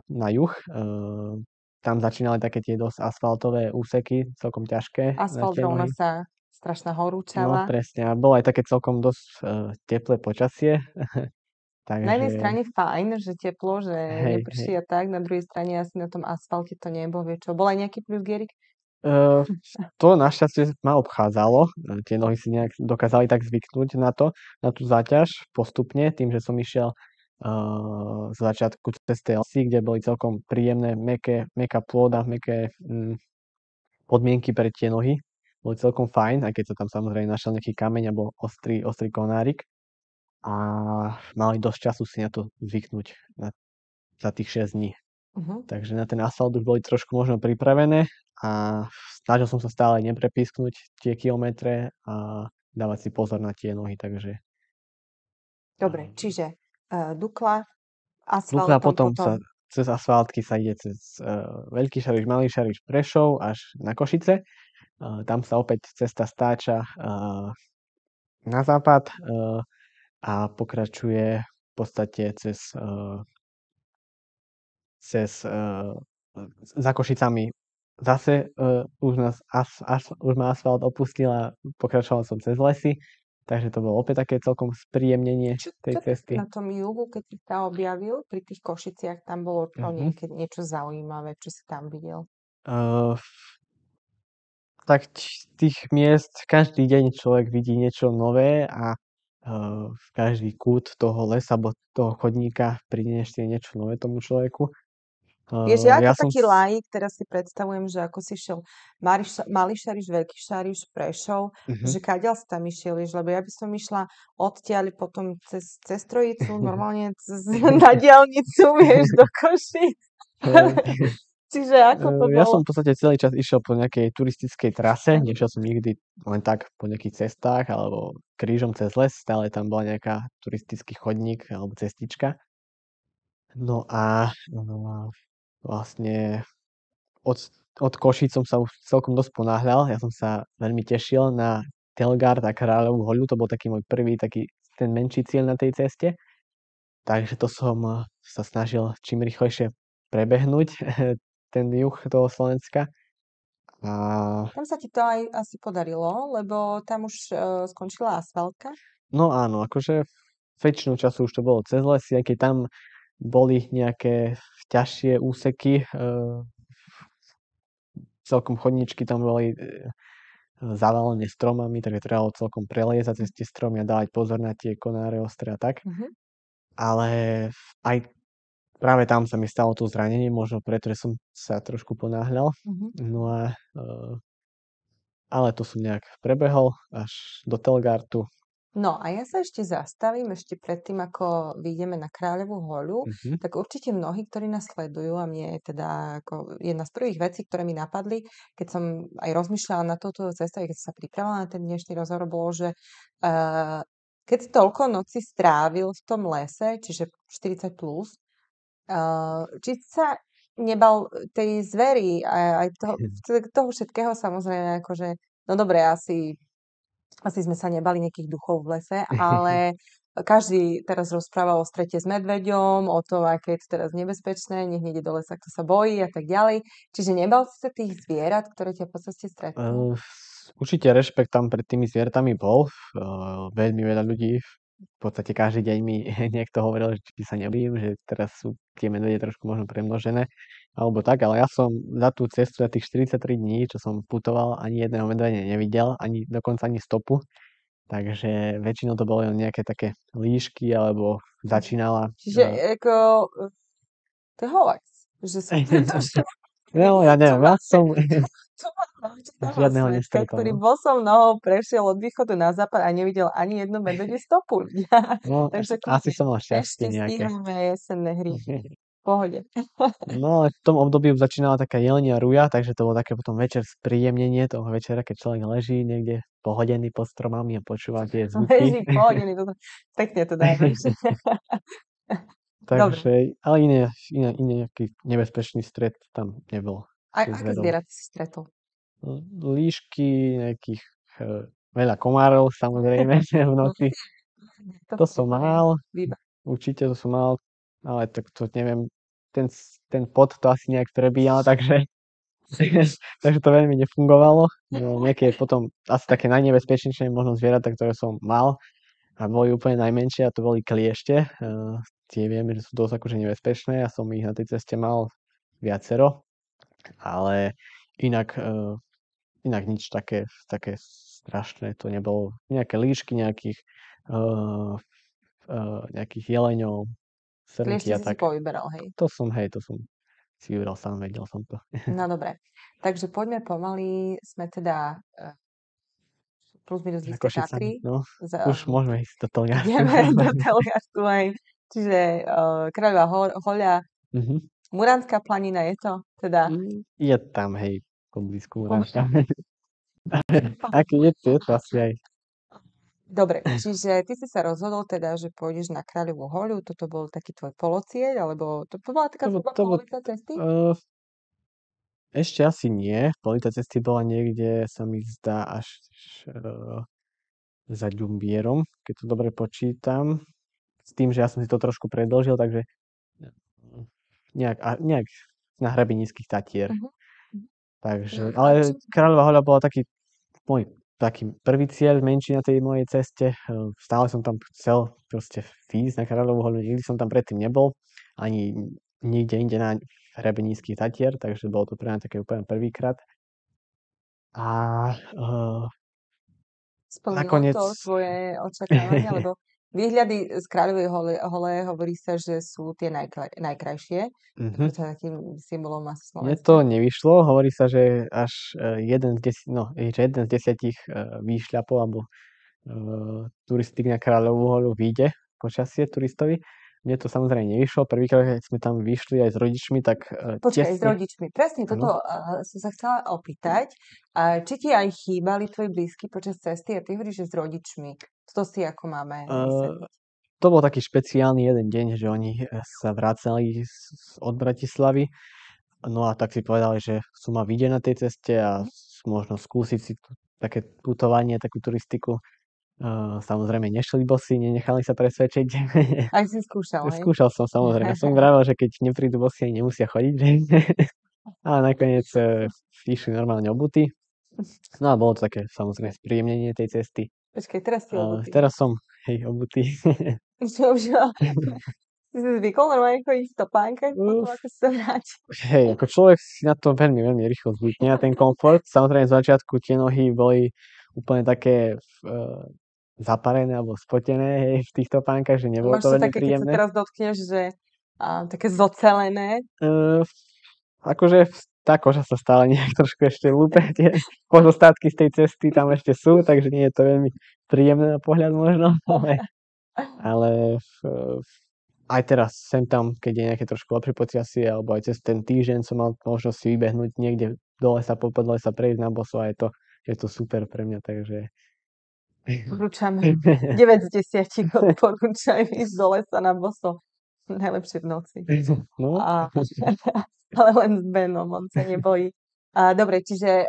na juh. Tam začínali také tie dosť asfaltové úseky, celkom ťažké. Asfalt rovná sa strašná horúčava. No presne, a bolo aj také celkom dosť teplé počasie. Takže... Na jednej strane fajn, že teplo, že neprší a tak, na druhej strane asi na tom asfalte to nebolo, čo. Bol aj nejaký plus Gierik? To našťastie ma obchádzalo. Tie nohy si nejak dokázali tak zvyknúť na tú záťaž postupne, tým, že som išiel z začiatku cez tie lesy, kde boli celkom príjemné, mäkká pôda, mäkké podmienky pre tie nohy. Boli celkom fajn, aj keď sa tam samozrejme našiel nejaký kameň alebo ostrý konárik. A mali dosť času si na to zvyknúť za tých 6 dní. Takže na ten asfalt už boli trošku možno pripravené a snažil som sa stále neprepísknuť tie kilometre a dávať si pozor na tie nohy, takže... Dobre, čiže Dukla, asfalt... Dukla potom sa cez asfaltky sa ide cez Veľký Šariš, Malý Šariš, Prešov až na Košice. Tam sa opäť cesta stáča na západ a pokračuje v podstate za Košicami zase už ma asfalt opustil a pokračoval som cez lesy, takže to bolo opäť také celkom spríjemnenie tej cesty. Čo na tom juhu, keď si sa objavil pri tých Košiciach, tam bolo niečo zaujímavé, čo si tam videl? Tak tých miest každý deň človek vidí niečo nové a v každý kút toho lesa alebo toho chodníka prinesie niečo nové tomu človeku. Vieš, ja ako taký laik, teraz si predstavujem, že ako si šiel Malý Šariš, Veľký Šariš, Prešov, že kadiaľ si tam išiel, lebo ja by som išla odtiaľ potom cez Trojicu, normálne na diaľnicu, vieš, do Košíc. Čiže ako to bolo? Ja som v podstate celý čas išiel po nejakej turistickej trase, nešiel som nikdy len tak po nejakých cestách alebo krížom cez les, stále tam bola nejaká turistický chodník alebo cestička. No a vlastne od Košíc som sa už celkom dosť ponáhľal, ja som sa veľmi tešil na Telgard a Kráľovú hoľu, to bol taký môj prvý, ten menší cieľ na tej ceste. Takže to som sa snažil čím rýchlejšie prebehnúť ten juh toho Slovenska. Tam sa ti to aj asi podarilo, lebo tam už skončila asfaltka? No áno, akože väčšinu času už to bolo cez lesy, aj keď tam boli nejaké ťažšie úseky, celkom chodníčky tam boli zavalené stromami, takže trebalo celkom preliezať cez tie stromy a dávať pozor na tie konáre ostré a tak. Ale aj práve tam sa mi stalo to zranenie, možno preto, že som sa trošku ponáhľal. No a ale to som nejak prebehol až do Telgartu. No a ja sa ešte zastavím, ešte predtým, ako vyjdeme na Kráľovú hoľu, Mhm. tak určite mnohí, ktorí nás sledujú, a mne je teda ako jedna z prvých vecí, ktoré mi napadli, keď som aj rozmýšľala na touto cestou, keď som sa pripravila na ten dnešný rozhovor, bolo, že keď si toľko noci strávil v tom lese, čiže 40 plus, či sa nebal tej zvery a aj toho všetkého, samozrejme, akože, no dobre, asi sme sa nebali nejakých duchov v lese, ale každý teraz rozprával o strete s medveďom, o tom, aké je to teraz nebezpečné, nech nejde do lesa, kto sa bojí a tak ďalej. Čiže nebal si sa tých zvierat, ktoré ťa v podstate stretnú? Určite rešpekt tam pred tými zvieratami bol. Veľmi veľa ľudí, v podstate každý deň mi niekto hovoril, že či sa nebojím, že teraz sú tie medvede trošku možno premnožené, alebo tak, ale ja som za tú cestu, za tých 43 dní, čo som putoval, ani jedného medveďa nevidel, ani dokonca ani stopu. Takže väčšinou to bolo len nejaké také líšky, alebo začínala... Čiže ako, to je hoax, že som No, ja čo neviem, má, ja som čo má žiadneho svetka, nestretol. ktorý No. bosou nohou prešiel od východu na západ a nevidel ani jednu medvediu stopu. No, Takže asi kľudne, som mal šťastie ešte nejaké. stíhame jesenné hry. V pohode. No, ale v tom období už začínala taká jelenia ruja, takže to bolo také potom večer spríjemnenie toho večera, keď človek leží niekde pohodený pod stromami a počúva tie zvuky. Leží pohodený, pekne to dávaš. Dobre. Takže, ale iný nejaký nebezpečný stret tam nebol. A aké zvieratá si stretol? Líšky, nejakých veľa komárov samozrejme v noci. To som mal, určite to som mal, ale tak to neviem, ten pot to asi nejak prebíjal, takže takže to veľmi nefungovalo. No, nejaké potom asi také najnebezpečnejšie možno zvieratá, ktoré som mal a boli úplne najmenšie a to boli kliešte. Tie vieme, že sú dosť akože nebezpečné. Ja som ich na tej ceste mal viacero, ale inak, inak nič také strašné to nebolo. Nejaké líšky, nejakých jeleňov, srnky Kliešte a si tak. povyberal, hej? To som si vybral sám, vedel som to. No dobre. Takže poďme pomaly, sme teda plus minus Za isté Košicami, Tatry. no. Už môžeme ísť do Telgartu. Ideme do Telgartu aj. Čiže Kráľová hoľa, Muránska planina je to? Teda... Je tam, hej, poblízku Muránska. Je to asi aj. Dobre, čiže ty si sa rozhodol teda, že pôjdeš na Kráľovú hoľu, toto bol taký tvoj polocieľ, alebo to bola taká polovica cesty? Ešte asi nie. Polovica cesty bola niekde, sa mi zdá, až za Ďumbierom, keď to dobre počítam. S tým, že ja som si to trošku predĺžil, takže nejak na hrabi Nízkych Tatier. Takže, ale Kráľová hoľa bola taký môj taký prvý cieľ menší na tej mojej ceste. Stále som tam chcel proste ísť na Kráľovú hoľu, nikdy som tam predtým nebol, ani nikde inde na hrabe Nízkych Tatier, takže bolo to pre mňa také úplne prvýkrát. A Splnilo nakoniec... to tvoje očakávania, lebo výhľady z Kráľovej hole hovorí sa, že sú tie najkrajšie. Preto takým symbolom asi Slovenska. Mne to nevyšlo, hovorí sa, že až jeden z 10 výšľapov alebo turistik na Kráľovú hoľu vyjde počasie turistovi. Mne to samozrejme nevyšlo. Prvýkrát, keď sme tam vyšli aj s rodičmi, tak... Počkaj, s rodičmi. Presne toto som sa chcela opýtať. Či ti aj chýbali tvoji blízky počas cesty a ty hovoríš, že s rodičmi. To si ako máme vysvetliť. To bol taký špeciálny jeden deň, že oni sa vracali od Bratislavy. No a tak si povedali, že sú ma vidieť na tej ceste a možno skúsiť si také putovanie, takú turistiku. Samozrejme nešli bosí, nenechali sa presvedčiť. Aj si skúšal, hej? Skúšal som, samozrejme. Som vravel, že keď neprídu bosí, nemusia chodiť. Ale nakoniec išli normálne obuty. No a bolo to také, samozrejme, spríjemnenie tej cesty. Počkaj, teraz si obutý. Teraz som, obutý. Čo? Ty si zvykol normálne chodiť v topánkach, potom ako sa vráti? Hej, ako človek si na to veľmi, veľmi rýchlo zvykne, na ten komfort. Samozrejme, z začiatku tie nohy boli úplne také zaparené alebo spotené, hej, v tých topánkach, že nebolo to veľmi príjemné. Máš to také, keď sa teraz dotkneš, že také zocelené? Akože tá koža sa stále nejak trošku ešte lúpe, tie pozostatky z tej cesty tam ešte sú, takže nie je to veľmi príjemné na pohľad možno, ale aj teraz sem tam, keď je nejaké trošku lepšie počasie, alebo aj cez ten týždeň som mal možnosť si vybehnúť niekde do lesa, popod lesa, prejsť na boso a je to super pre mňa, takže... Odporúčame. 9 z 10 odporúčam ísť do lesa na boso. Najlepšie v noci. No, A, ale len s Benom, on sa nebojí. Dobre, čiže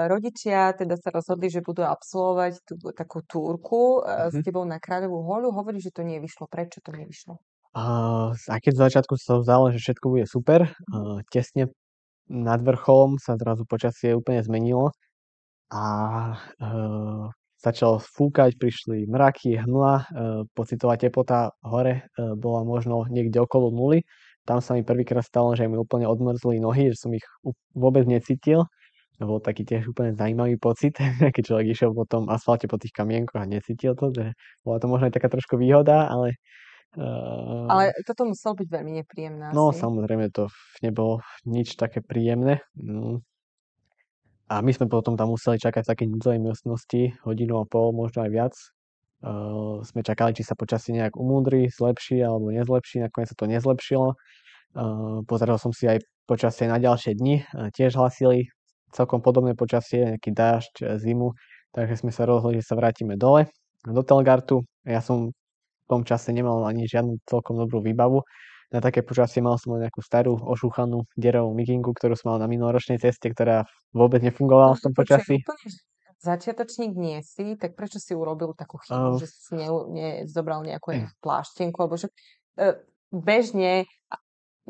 rodičia teda sa rozhodli, že budú absolvovať tú takú túrku s mhm. tebou na Kráľovú holu. Hovorí, že to nevyšlo. Prečo to nevyšlo? Aj keď z začiatku sa zdalo, že všetko bude super, tesne nad vrcholom sa zrazu počasie úplne zmenilo a začalo fúkať, prišli mraky, hmla, pocitová teplota hore bola možno niekde okolo nuly. Tam sa mi prvýkrát stalo, že mi úplne odmrzli nohy, že som ich vôbec necítil. To bol taký tiež úplne zaujímavý pocit, keď človek išiel po tom asfalte, po tých kamienkoch a necítil to, že bola to možno aj taká trošku výhoda, ale Ale toto muselo byť veľmi nepríjemné no asi. samozrejme to nebolo nič také príjemné. A my sme potom tam museli čakať v takej núdzovej miestnosti hodinu a pol, možno aj viac. Sme čakali, či sa počasie nejak umúdri, zlepší alebo nezlepší. Nakoniec sa to nezlepšilo. Pozeral som si aj počasie na ďalšie dni. Tiež hlasili celkom podobné počasie, nejaký dážď, zimu. Takže sme sa rozhodli, že sa vrátime dole do Telgartu. Ja som v tom čase nemal ani žiadnu celkom dobrú výbavu. Na také počasie mal som len nejakú starú, ošúchanú, deravú mikinku, ktorú som mal na minuloročnej ceste, ktorá vôbec nefungovala v tom Počkaj, počasí. úplne, že začiatočník nie si, tak prečo si urobil takú chybu, Uh, že si nezobral nejakú pláštenku, alebo že bežne,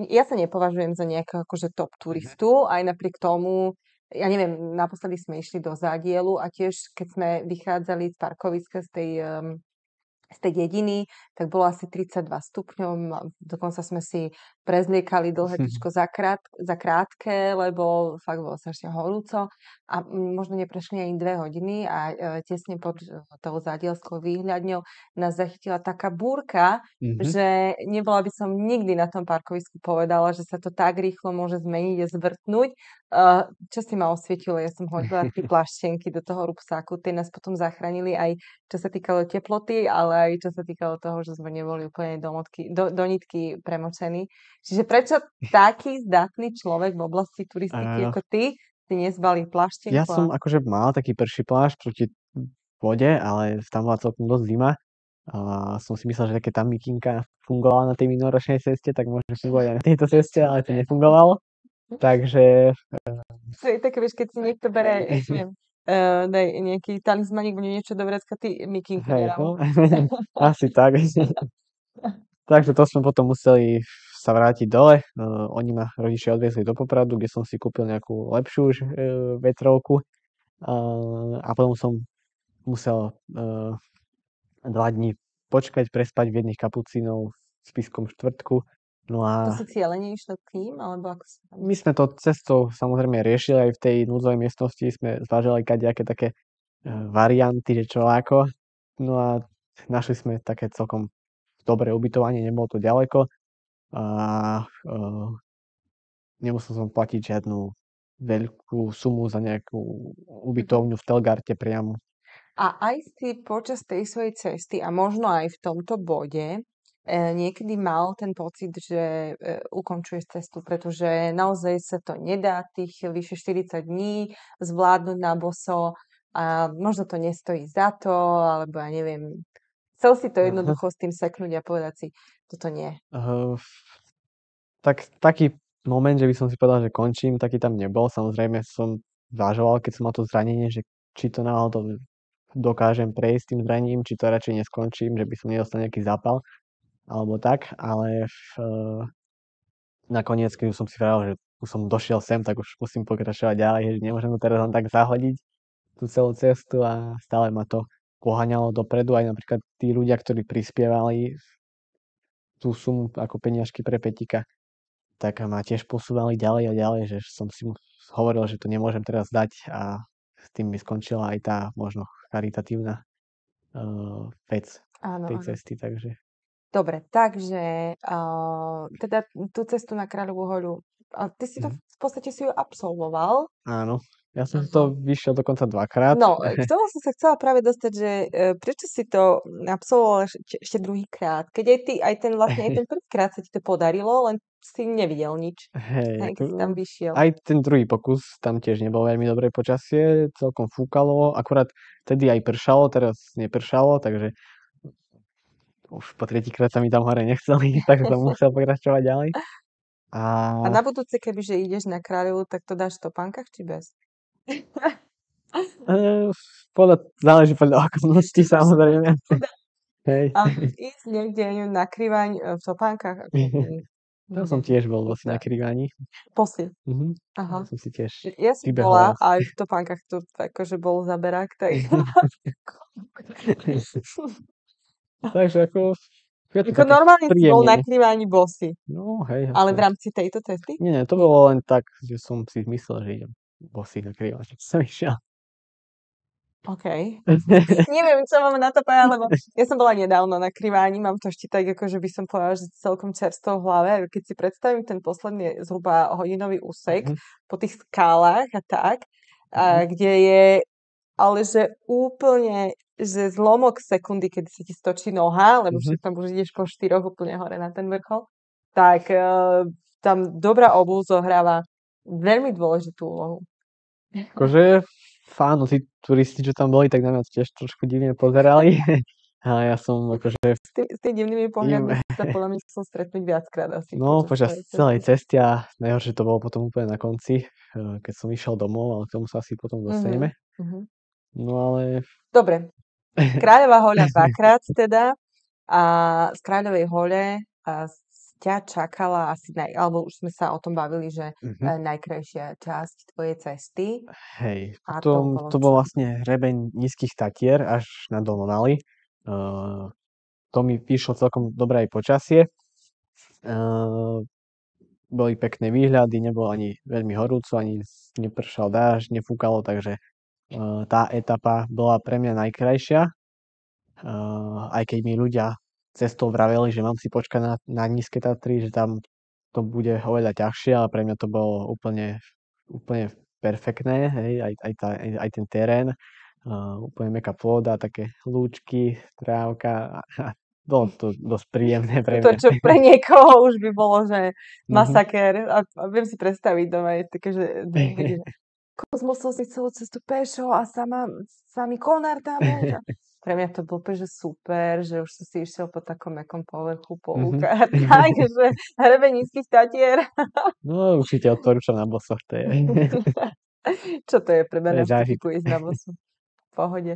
ja sa nepovažujem za nejakého akože top turistu, aj napriek tomu, ja neviem, naposledy sme išli do Zádielu a tiež, keď sme vychádzali z parkoviska z tej dediny, tak bolo asi 32 stupňov, dokonca sme si prezliekali dlhé tričko za krátke, lebo fakt bolo strašne horúco a možno neprešli ani 2 hodiny a tesne pod tou zádielskou výhľadňou nás zachytila taká búrka, mhm. že nebola by som nikdy na tom parkovisku povedala, že sa to tak rýchlo môže zmeniť a zvrtnúť. Čo si ma osvietilo, ja som hodila 3 pláštenky do toho rúbsáku, tie nás potom zachránili aj čo sa týkalo teploty, ale aj čo sa týkalo toho, že sme neboli úplne do nitky premočení. Čiže prečo taký zdatný človek v oblasti turistiky Uh, ako ty si nezbalí ja pláštenku a som akože mal taký prší plášť proti vode, ale tam bola celkom dosť zima. A som si myslel, že keď tá mikinka fungovala na tej minuloročnej ceste, tak môže fungovať aj na tejto ceste, ale to nefungovalo. Takže to je také, vieš, keď si niekto bere, neviem, daj nejaký talizmanik, bude niečo do vrecka, ty mikinku hej, deravú. no, asi tak. Takže to sme potom museli sa vrátiť dole. Oni ma rodičia odviezli do Popradu, kde som si kúpil nejakú lepšiu už vetrovku. A potom som musel 2 dní počkať, prespať v jedných kapucínov v Spiskom Štvrtku. No To a si cieľene išla k tým, alebo ako si tam my sme to cestou samozrejme riešili aj v tej núdzovej miestnosti, sme zvážili kadejaké také varianty, že čo ako. No a našli sme také celkom dobré ubytovanie, nebolo to ďaleko a nemusel som platiť žiadnu veľkú sumu za nejakú Mhm. ubytovňu v Telgarte priamo. A aj si počas tej svojej cesty a možno aj v tomto bode niekedy mal ten pocit, že ukončuješ cestu, pretože naozaj sa to nedá tých vyše 40 dní zvládnuť na boso a možno to nestojí za to, alebo ja neviem, chcel si to Aha. jednoducho s tým seknúť a povedať si, toto nie. Uh, tak taký moment, že by som si povedal, že končím, taký tam nebol. Samozrejme som zvažoval, keď som mal to zranenie, že či to náhodou dokážem prejsť tým zranením, či to radšej neskončím, že by som nedostal nejaký zápal alebo tak, ale nakoniec, keď už som si vravel, že už som došiel sem, tak už musím pokračovať ďalej, že nemôžem to teraz len tak zahodiť tú celú cestu a stále ma to poháňalo dopredu. Aj napríklad tí ľudia, ktorí prispievali tú sumu ako peniažky pre Petika, tak ma tiež posúvali ďalej a ďalej, že som si hovoril, že to nemôžem teraz dať a s tým by skončila aj tá možno charitatívna vec Áno, tej áno. cesty, takže Dobre, takže teda tú cestu na Kráľovú horu A ty si to Mhm. v podstate si ju absolvoval. Áno, ja som Aha. to vyšiel dokonca 2-krát. No, k tomu som sa chcela práve dostať, že prečo si to absolvoval ešte druhýkrát? Keď aj ten vlastne aj ten prvýkrát sa ti to podarilo, len si nevidel nič. Hej, Hej, keď si tam vyšiel. aj ten druhý pokus, tam tiež nebolo veľmi dobré počasie, celkom fúkalo, akurát vtedy aj pršalo, teraz nepršalo, takže už po tretíkrát sa mi tam hore nechceli, tak som musel pokračovať ďalej. A A na budúce, kebyže ideš na Kráľovu, tak to dáš v topánkach či bez? záleží podľa okolností samozrejme. Hej. A ísť niekde na Krivaň v topánkach? To som tiež bol vlastne na Kriváni. Posil. Mhm. Aha. Som si tiež Ja som bola vybehoval. aj v topánkach, to akože bol zaberák, tak... Takže ako... je to Ako také normálne si bol na príjemne. Kriváni bosy, No hej, ale v ako... rámci tejto cesty? Nie, to bolo len tak, že som si myslel, že idem bosý na Kriváni. Som išiel. OK. Neviem, čo mám na to povedať, lebo ja som bola nedávno na Kriváni, mám to ešte tak, ako že by som povedala, že celkom čerstvo v hlave. Keď si predstavím ten posledný zhruba hodinový úsek Mhm, po tých skálach a tak, mhm, kde je, ale že úplne, že zlomok sekundy, keď sa ti stočí noha, lebo mhm. však tam už ideš po 4 úplne hore na ten vrchol, tak tam dobrá obuv zohráva veľmi dôležitú úlohu. Akože áno, tí turisti, čo tam boli, tak na mňa tiež trošku divne pozerali. Ale ja som akože S tými divnými im... pohľadmi sa podľa mňa chcel stretnúť viackrát asi No, počas svojej celej cesty. cesty a najhoršie to bolo potom úplne na konci, keď som išiel domov, ale k tomu sa asi potom Mhm, dostaneme. mhm. No ale... Dobre, Kráľová hoľa dvakrát teda a z Kráľovej hole ťa čakala asi, alebo už sme sa o tom bavili, že Mhm. najkrajšia časť tvojej cesty Hej, a to potom bolo to bol čo? vlastne hrebeň Nízkych Tatier až na Donovali. To mi vyšlo celkom dobré aj počasie. Boli pekné výhľady, nebolo ani veľmi horúco, ani nepršal dážď, nefúkalo, takže tá etapa bola pre mňa najkrajšia. Aj keď mi ľudia cestou vraveli, že mám si počkať na Nízke Tatry, že tam to bude oveľa ťažšie, ale pre mňa to bolo úplne perfektné, hej, aj ten terén, úplne mäkká pôda, také lúčky, trávka a bolo to dosť príjemné pre To, mňa. čo pre niekoho už by bolo, že Mhm. masakér. A viem si predstaviť doma je také, že 2 hodiny. Musel si celú cestu pešo a samý konár tam bol. Pre mňa to bolo úplne, že super, že už som si išiel po takom mekom povrchu, po Mhm. lúkach. Takže hrebeň Nízkych Tatier. No, určite odporúčam na bosoch, to je, Čo to je pre to je Benátsku zážitok. ísť na bosu? V pohode.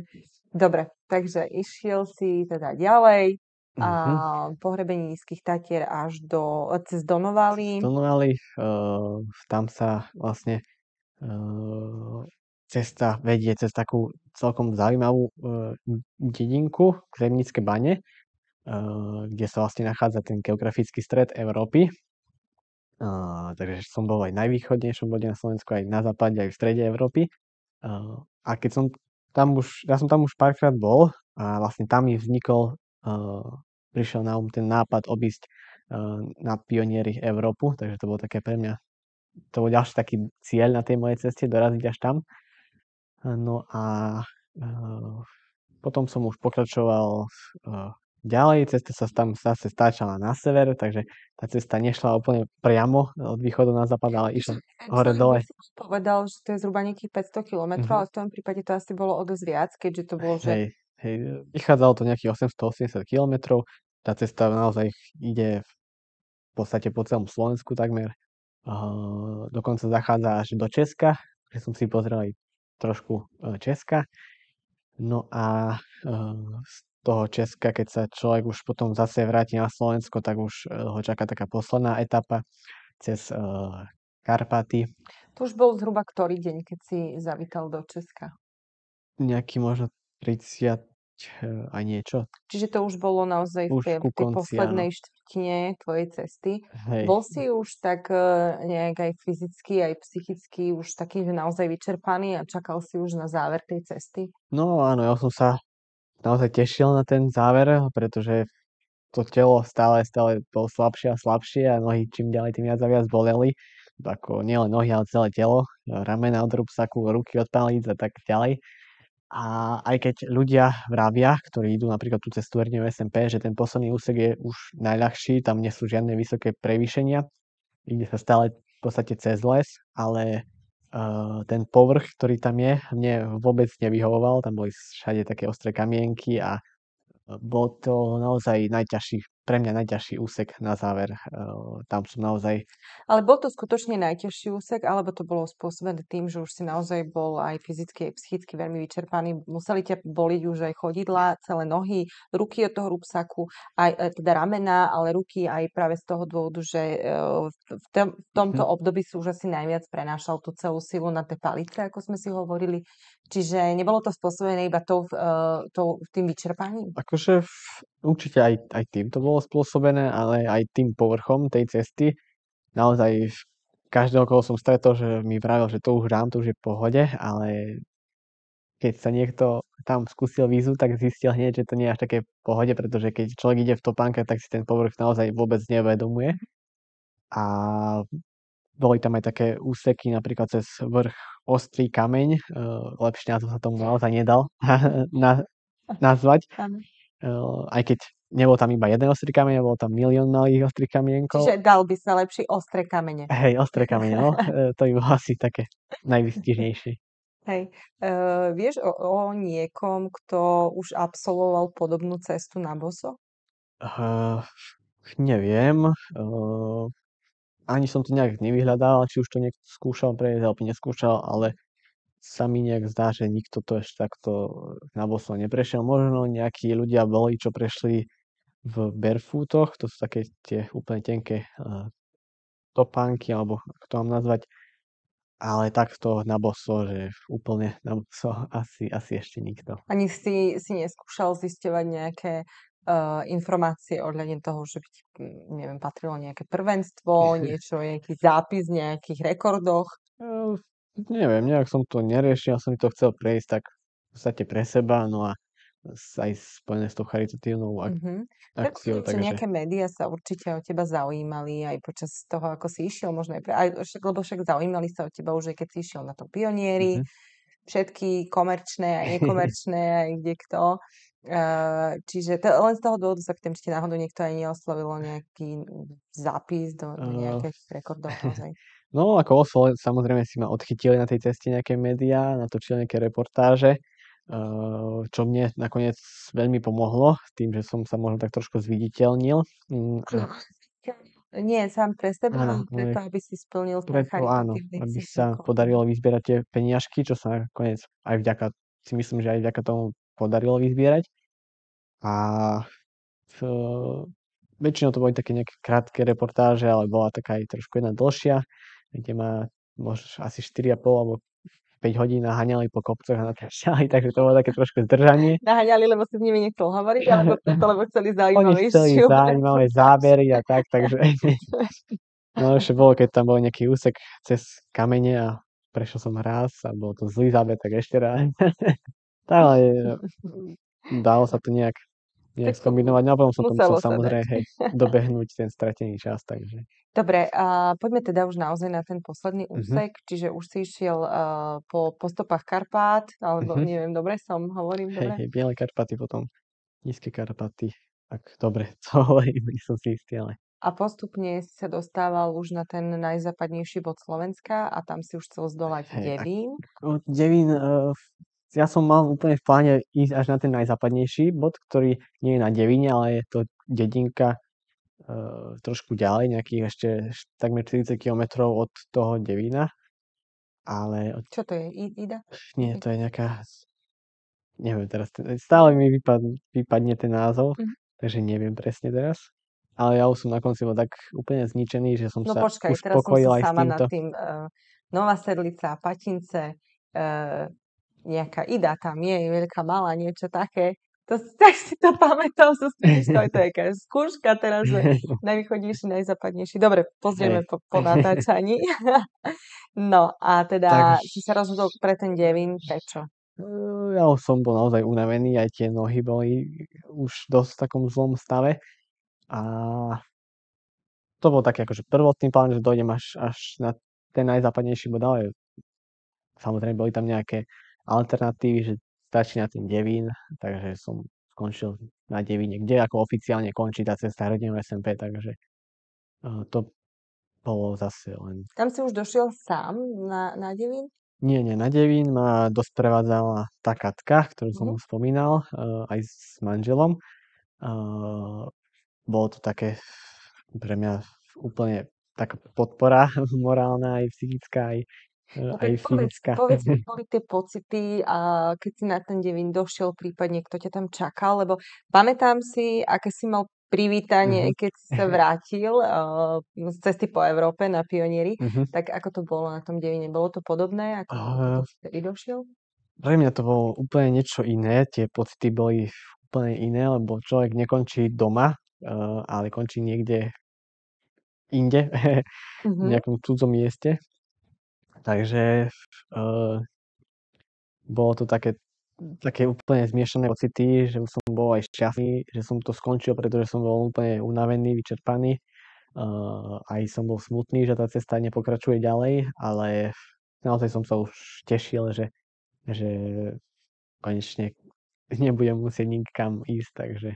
Dobre, takže išiel si teda ďalej a Mhm. po hrebení Nízkych Tatier až cez Donovali. Donovali, tam sa vlastne eh, cesta vedie cez takú celkom zaujímavú dedinku, Kremnické bane, kde sa vlastne nachádza ten geografický stred Európy. Takže som bol aj v najvýchodnejšom bode na Slovensku, aj na západe, aj v strede Európy. A keď som ja som tam už párkrát bol a vlastne tam mi prišiel na ten nápad obísť na pionieri Európu, takže to bolo také pre mňa, to bol ďalší taký cieľ na tej mojej ceste, doraziť až tam. No a potom som už pokračoval ďalej, cesta sa tam zase stáčala na sever, takže tá cesta nešla úplne priamo od východu na západ, ale išla hore dole. By som povedal, že to je zhruba nejakých 500 kilometrov, Mhm. ale v tom prípade to asi bolo o dosť viac, keďže to bolo, že Hej, vychádzalo to nejakých 880 kilometrov. Tá cesta naozaj ide v podstate po celom Slovensku takmer. Dokonca zachádza až do Česka, že som si pozrel aj trošku Česka. No a z toho Česka, keď sa človek už potom zase vráti na Slovensko, tak už ho čaká taká posledná etapa cez Karpaty. to už bol zhruba ktorý deň, keď si zavítal do Česka. Nejaký možno 30 a niečo. Čiže to už bolo naozaj v Už tej, ku v tej konci, áno. poslednej štvrtine tvojej cesty. Hej. Bol si už tak nejak aj fyzicky, aj psychicky už taký, že naozaj vyčerpaný a čakal si už na záver tej cesty? No áno, ja som sa naozaj tešil na ten záver, pretože to telo stále bolo slabšie a slabšie a nohy čím ďalej tým viac a viac boleli. ako nielen nohy, ale celé telo, ramena od rúbsaku, ruky od palíc a tak ďalej. A aj keď ľudia vravia, ktorí idú napríklad tú cestu Erňov SMP, že ten posledný úsek je už najľahší, tam nie sú žiadne vysoké prevýšenia, ide sa stále v podstate cez les, ale ten povrch, ktorý tam je, mne vôbec nevyhovoval, tam boli všade také ostré kamienky a bol to naozaj pre mňa najťažší úsek na záver. Tam som naozaj... Ale bol to skutočne najťažší úsek, alebo to bolo spôsobené tým, že už si naozaj bol aj fyzicky, aj psychicky veľmi vyčerpaný? Museli ťa boliť už aj chodidlá, celé nohy, ruky od toho rúbsaku, aj teda ramena, ale ruky aj práve z toho dôvodu, že v tomto Mhm. období si už asi najviac prenášal tú celú silu na tie palice, ako sme si hovorili. Čiže nebolo to spôsobené iba tým vyčerpaním? Akože určite aj tým to bolo spôsobené, ale aj tým povrchom tej cesty. Naozaj každého, koho som stretol, že mi vravel, že to už dám, to už je v pohode, ale keď sa niekto tam skúsil výzvu, tak zistil hneď, že to nie je až také v pohode, pretože keď človek ide v topánke, tak si ten povrch naozaj vôbec neuvedomuje. A boli tam aj také úseky, napríklad cez vrch Ostrý kameň, lepší názov sa tomu naozaj nedal nazvať. Áno. Aj keď nebol tam iba jeden ostrý kameň, bol tam milión malých ostrých kamienkov. Čiže dal by sa lepšie ostré kamene. Hej, ostré kamene, no. To by bolo asi také najvystižnejšie. Hej. Vieš o niekom, kto už absolvoval podobnú cestu na boso? Uh, neviem. Ani som to nejak nevyhľadal, či už to niekto skúšal prejsť, alebo neskúšal, ale sa mi nejak zdá, že nikto to ešte takto na boso neprešiel. Možno nejakí ľudia boli, čo prešli v barefootoch, to sú také tie úplne tenké topánky, alebo ako to mám nazvať, ale takto na boso, že úplne na boso asi ešte nikto. Ani si neskúšal zisťovať nejaké informácie ohľadne toho, že by ti, neviem, patrilo nejaké prvenstvo, nejaký zápis v nejakých rekordoch? Neviem, nejak som to neriešil, som to chcel prejsť tak v podstate pre seba, no a aj spojené s tou charitatívnou akciou, Predpokladám, že takže... nejaké médiá sa určite o teba zaujímali aj počas toho, ako si išiel, možno lebo však zaujímali sa o teba už aj keď si išiel na to Pionieri, Mhm. všetky komerčné a nekomerčné, aj kde kto. Čiže len z toho dôvodu sa pýtam, či ti náhodou niekto aj neoslovil nejaký zápis do Uh, nejakých rekordov naozaj. No, ako oslo, samozrejme si ma odchytili na tej ceste nejaké médiá, natočili nejaké reportáže, čo mne nakoniec veľmi pomohlo, tým, že som sa možno tak trošku zviditeľnil. Nie sám pre seba, Áno, ale preto, aby si splnil ten preto áno, charitatívny aby cieľ sa niekoho podarilo vyzbierať tie peniažky, čo sa nakoniec aj vďaka, si myslím, že aj vďaka tomu podarilo vyzbierať. A v, väčšinou to boli také nejaké krátke reportáže, ale bola taká aj trošku jedna dlhšia, kde ma možno asi 4,5 alebo 5 hodín naháňali po kopcoch a natáčali, takže to bolo také trošku zdržanie. naháňali, lebo si s nimi nechcel hovoriť, alebo preto, lebo chceli Oni chceli zaujímavejšiu zaujímavé reportáž. zábery a tak, takže no ešte bolo, keď tam bol nejaký úsek cez kamene a prešiel som raz a bol to zlý záber, tak ešte raz. Ale dalo sa to nejak Tak skombinovať. No a potom som to musel muselo sa dať. samozrejme dobehnúť ten stratený čas, takže... Dobre, a poďme teda už naozaj na ten posledný Mhm, úsek, čiže už si išiel po stopách Karpát, alebo mhm. neviem, hovorím Hej, dobre? hej, Biele Karpaty, potom Nízke Karpaty. Tak dobre, to hovorím, nie som si istý, ale... A postupne si sa dostával už na ten najzápadnejší bod Slovenska a tam si už chcel zdolať Hej, Devín. ako Devín, ja som mal úplne v pláne ísť až na ten najzápadnejší bod, ktorý nie je na Devíne, ale je to dedinka trošku ďalej, nejakých ešte takmer 40 kilometrov od toho Devína. Ale Čo to je? Ida? nie, to je nejaká... Neviem teraz, stále mi vypadne ten názov, Mhm. takže neviem presne teraz. Ale ja už som na konci bol tak úplne zničený, že som No sa počkaj, teraz som uspokojil sa aj s sama nad týmto. tým Nová Sedlica, Patince, nejaká Ida tam je, veľká malá, niečo také. To tak si to pamätal so skúškou, to je jaká skúška teraz, že najvýchodnejší, najzápadnejší. Dobre, pozrieme Hej. po natáčaní. No a teda si sa Takže rozhodol pre ten Devín, prečo? ja už som bol naozaj unavený, aj tie nohy boli už dosť v takom zlom stave. A to bol taký akože prvotný plán, že dojdem až na ten najzápadnejší bod, ale samozrejme boli tam nejaké alternatívy, že stačí na ten Devín, takže som skončil na Devíne, kde ako oficiálne končí tá cesta Hrdinov SMP, takže to bolo zase len... Tam si už došiel sám na Devín? Nie, na Devín ma dosprevádzala tá Katka, ktorú som Mhm. už spomínal, aj s manželom. Bolo to také pre mňa úplne taká podpora morálna, aj psychická, No aj tak fyzická. povedz mi, boli tie pocity, a keď si na ten Devín došiel, prípadne kto ťa tam čakal, lebo pamätám si, aké si mal privítanie, Mhm. keď si sa vrátil z cesty po Európe na Pionieri, Mhm. tak ako to bolo na tom Devíne? Bolo to podobné, ako si vtedy došiel? Pre mňa to bolo úplne niečo iné, tie pocity boli úplne iné, lebo človek nekončí doma, ale končí niekde inde, v Mhm. nejakom cudzom mieste. Takže bolo to také úplne zmiešané pocity, že som bol aj šťastný, že som to skončil, pretože som bol úplne unavený, vyčerpaný. Aj som bol smutný, že tá cesta nepokračuje ďalej, ale naozaj som sa už tešil, že konečne nebudem musieť nikam ísť, takže...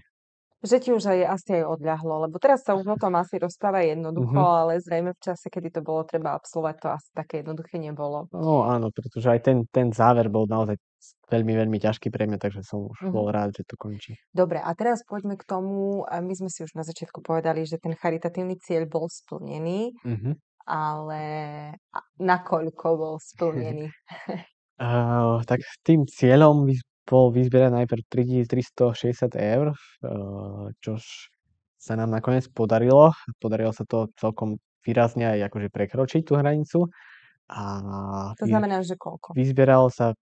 Že ti už aj asi aj odľahlo, lebo teraz sa už o tom asi rozpráva jednoducho, Mhm. ale zrejme v čase, kedy to bolo treba absolvovať, to asi také jednoduché nebolo. No áno, pretože aj ten záver bol naozaj veľmi, veľmi ťažký pre mňa, takže som už Mhm. bol rád, že to končí. Dobre, a teraz poďme k tomu, my sme si už na začiatku povedali, že ten charitatívny cieľ bol splnený, Mhm. ale nakoľko bol splnený? Tak tým cieľom bol vyzbierať najprv 3360 eur, čož sa nám nakoniec podarilo. Podarilo sa to celkom výrazne aj akože prekročiť tú hranicu. A To znamená, že koľko? vyzbieralo sa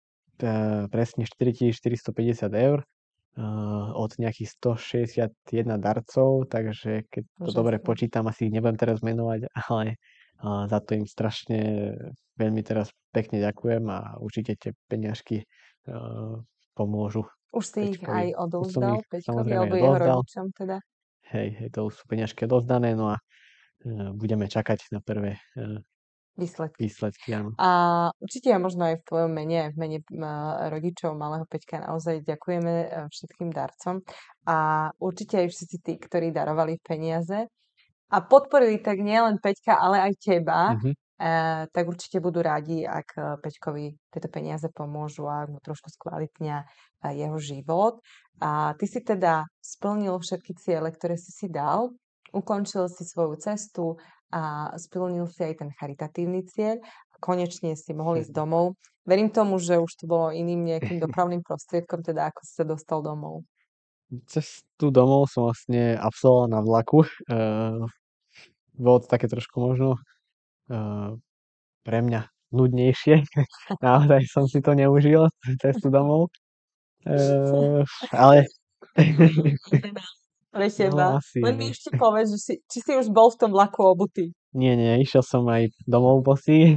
presne 4450 eur od nejakých 161 darcov, takže keď to dobre Úžasné. počítam, asi ich nebudem teraz menovať, ale za to im strašne veľmi teraz pekne ďakujem a určite tie peňažky pomôžu Už si ich aj Peťkovi. Už som odovzdal ich Peťkovi samozrejme alebo aj jeho dozdal. rodičom teda? Hej, to už sú peňažky odovzdané, no a budeme čakať na prvé Výsledky. výsledky, áno. A určite ja možno aj v tvojom mene, v mene rodičov malého Peťka naozaj ďakujeme všetkým darcom a určite aj všetci tí, ktorí darovali peniaze a podporili tak nielen Peťka, ale aj teba, Mhm. tak určite budú rádi, ak Peťkovi tieto peniaze pomôžu a ak mu trošku skvalitnia jeho život. A ty si teda splnil všetky ciele, ktoré si dal, ukončil si svoju cestu a splnil si aj ten charitatívny cieľ a konečne si mohol ísť domov. Verím tomu, že už to bolo iným nejakým dopravným prostriedkom, teda ako si sa dostal domov. Cestu domov som vlastne absolvoval na vlaku. Bolo to také trošku možno pre mňa nudnejšie. Naozaj som si to neužil, cestu domov. Ale Pre no teba. asi, Len mi hej. ešte povedz, že či si už bol v tom vlaku obutý. Nie, išiel som aj domov bosý.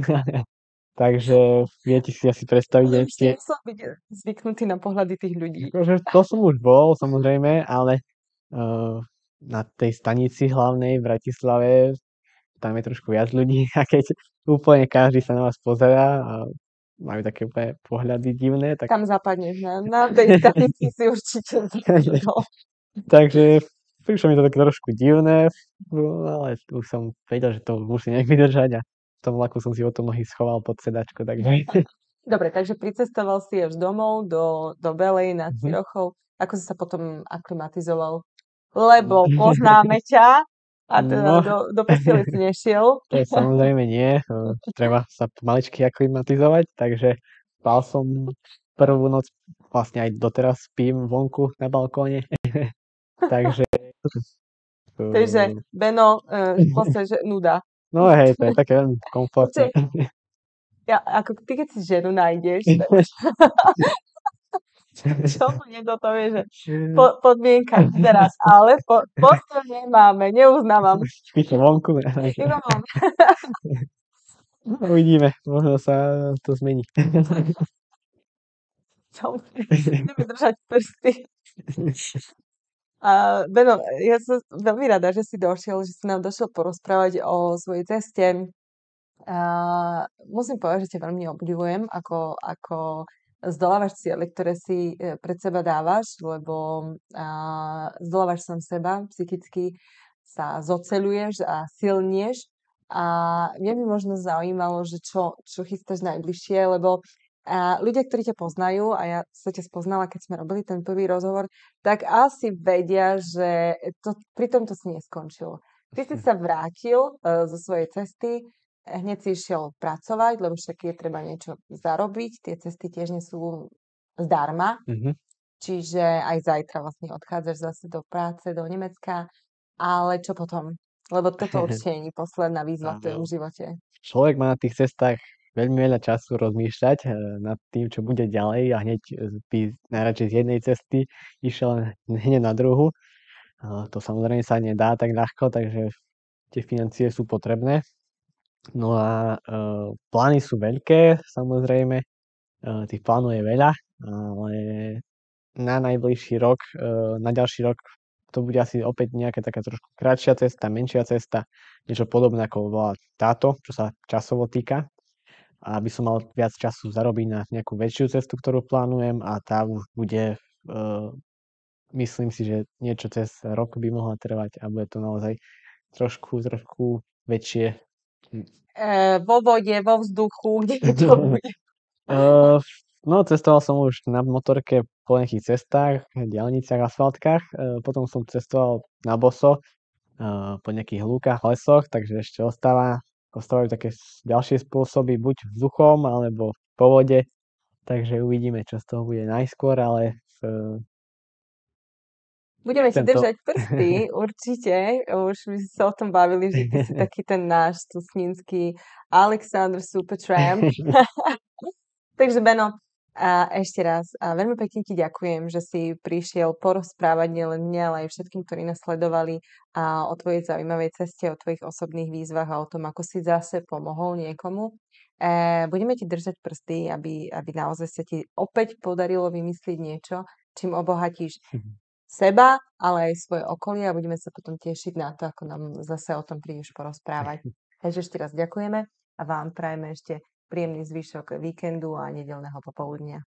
Takže viete si asi predstaviť, že Ale už si tie... musel byť zvyknutý na pohľady tých ľudí. Akože to som už bol, samozrejme, ale na tej stanici hlavnej v Bratislave tam je trošku viac ľudí a keď úplne každý sa na vás pozerá a majú také úplne pohľady divné, tak Kam zapadneš? Na tej stanici si určite zvykol. takže prišlo mi to také trošku divné, no, ale už som vedel, že to musím nejak vydržať a v tom vlaku som si o to nohy schoval pod sedačko, takže... Dobre, takže pricestoval si až domov do Belej nad Mhm. Cirochou. Ako si sa potom aklimatizoval? Lebo poznáme ťa a teda No, do postele si nešiel. to samozrejme nie, treba sa pomaličky aklimatizovať, takže spal som prvú noc, vlastne aj doteraz spím vonku na balkóne, takže... Takže Beno, v podstate, že nuda. No hej, to je také veľmi komfortné. Počkaj, ako ty, keď si ženu nájdeš, tak čo mu niekto to vie, že podmienka inzerát, ale posteľ nemáme, neuznávam. Spíte vonku, Iba mám. uvidíme, možno sa to zmení. Čo? Ideme držať prsty. Beno, ja som veľmi rada, že si došiel, že si nám došiel porozprávať o svojej ceste, Musím povedať, že ťa veľmi obdivujem, ako zdolávaš ciele, ktoré si pred seba dávaš, lebo zdolávaš sám seba, psychicky sa zoceľuješ a silnieš. A mňa by možno zaujímalo, že čo chystáš najbližšie, lebo ľudia, ktorí ťa poznajú, a ja sa ťa spoznala, keď sme robili ten prvý rozhovor, tak asi vedia, že pri tomto si neskončil. Ty si sa vrátil zo svojej cesty, hneď si išiel pracovať, lebo však je treba niečo zarobiť. Tie cesty tiež nie sú zdarma. Mhm. Čiže aj zajtra vlastne odchádzaš zase do práce, do Nemecka. Ale čo potom? Lebo toto určite nie je posledná výzva v tvojom Áno. živote. Človek má na tých cestách veľmi veľa času rozmýšľať nad tým, čo bude ďalej a hneď by najradšej z jednej cesty išiel hneď na druhú. To samozrejme sa nedá tak ľahko, takže tie financie sú potrebné. No a plány sú veľké, samozrejme, tých plánov je veľa, ale na najbližší rok, na ďalší rok to bude asi opäť nejaká taká trošku kratšia cesta, menšia cesta, niečo podobné ako bola táto, čo sa časovo týka. A aby som mal viac času zarobiť na nejakú väčšiu cestu, ktorú plánujem a tá už bude, myslím si, že niečo cez rok by mohla trvať a bude to naozaj trošku väčšie. Vo vode, vo vzduchu, kde to bude? Uh, no, cestoval som už na motorke po nejakých cestách, diaľniciach, asfaltkách. Potom som cestoval na boso po nejakých lúkach, lesoch, takže ešte ostávajú také ďalšie spôsoby, buď vzduchom, alebo po vode. Takže uvidíme, čo z toho bude najskôr, ale Budeme ti chcem to... držať prsty, určite. Už sme sa o tom bavili, že ty si taký ten náš tusnínsky Alexander Supertramp. Takže Beno, a ešte raz, veľmi pekne ti ďakujem, že si prišiel porozprávať nielen mňa, ale aj všetkým, ktorí nás sledovali o tvojej zaujímavej ceste, o tvojich osobných výzvach a o tom, ako si zase pomohol niekomu. Budeme ti držať prsty, aby naozaj sa ti opäť podarilo vymyslieť niečo, čím obohatíš seba, ale aj svoje okolie a budeme sa potom tešiť na to, ako nám zase o tom prídeš porozprávať. Takže ešte raz ďakujeme a vám prajeme ešte príjemný zvyšok víkendu a nedeľného popoludnia.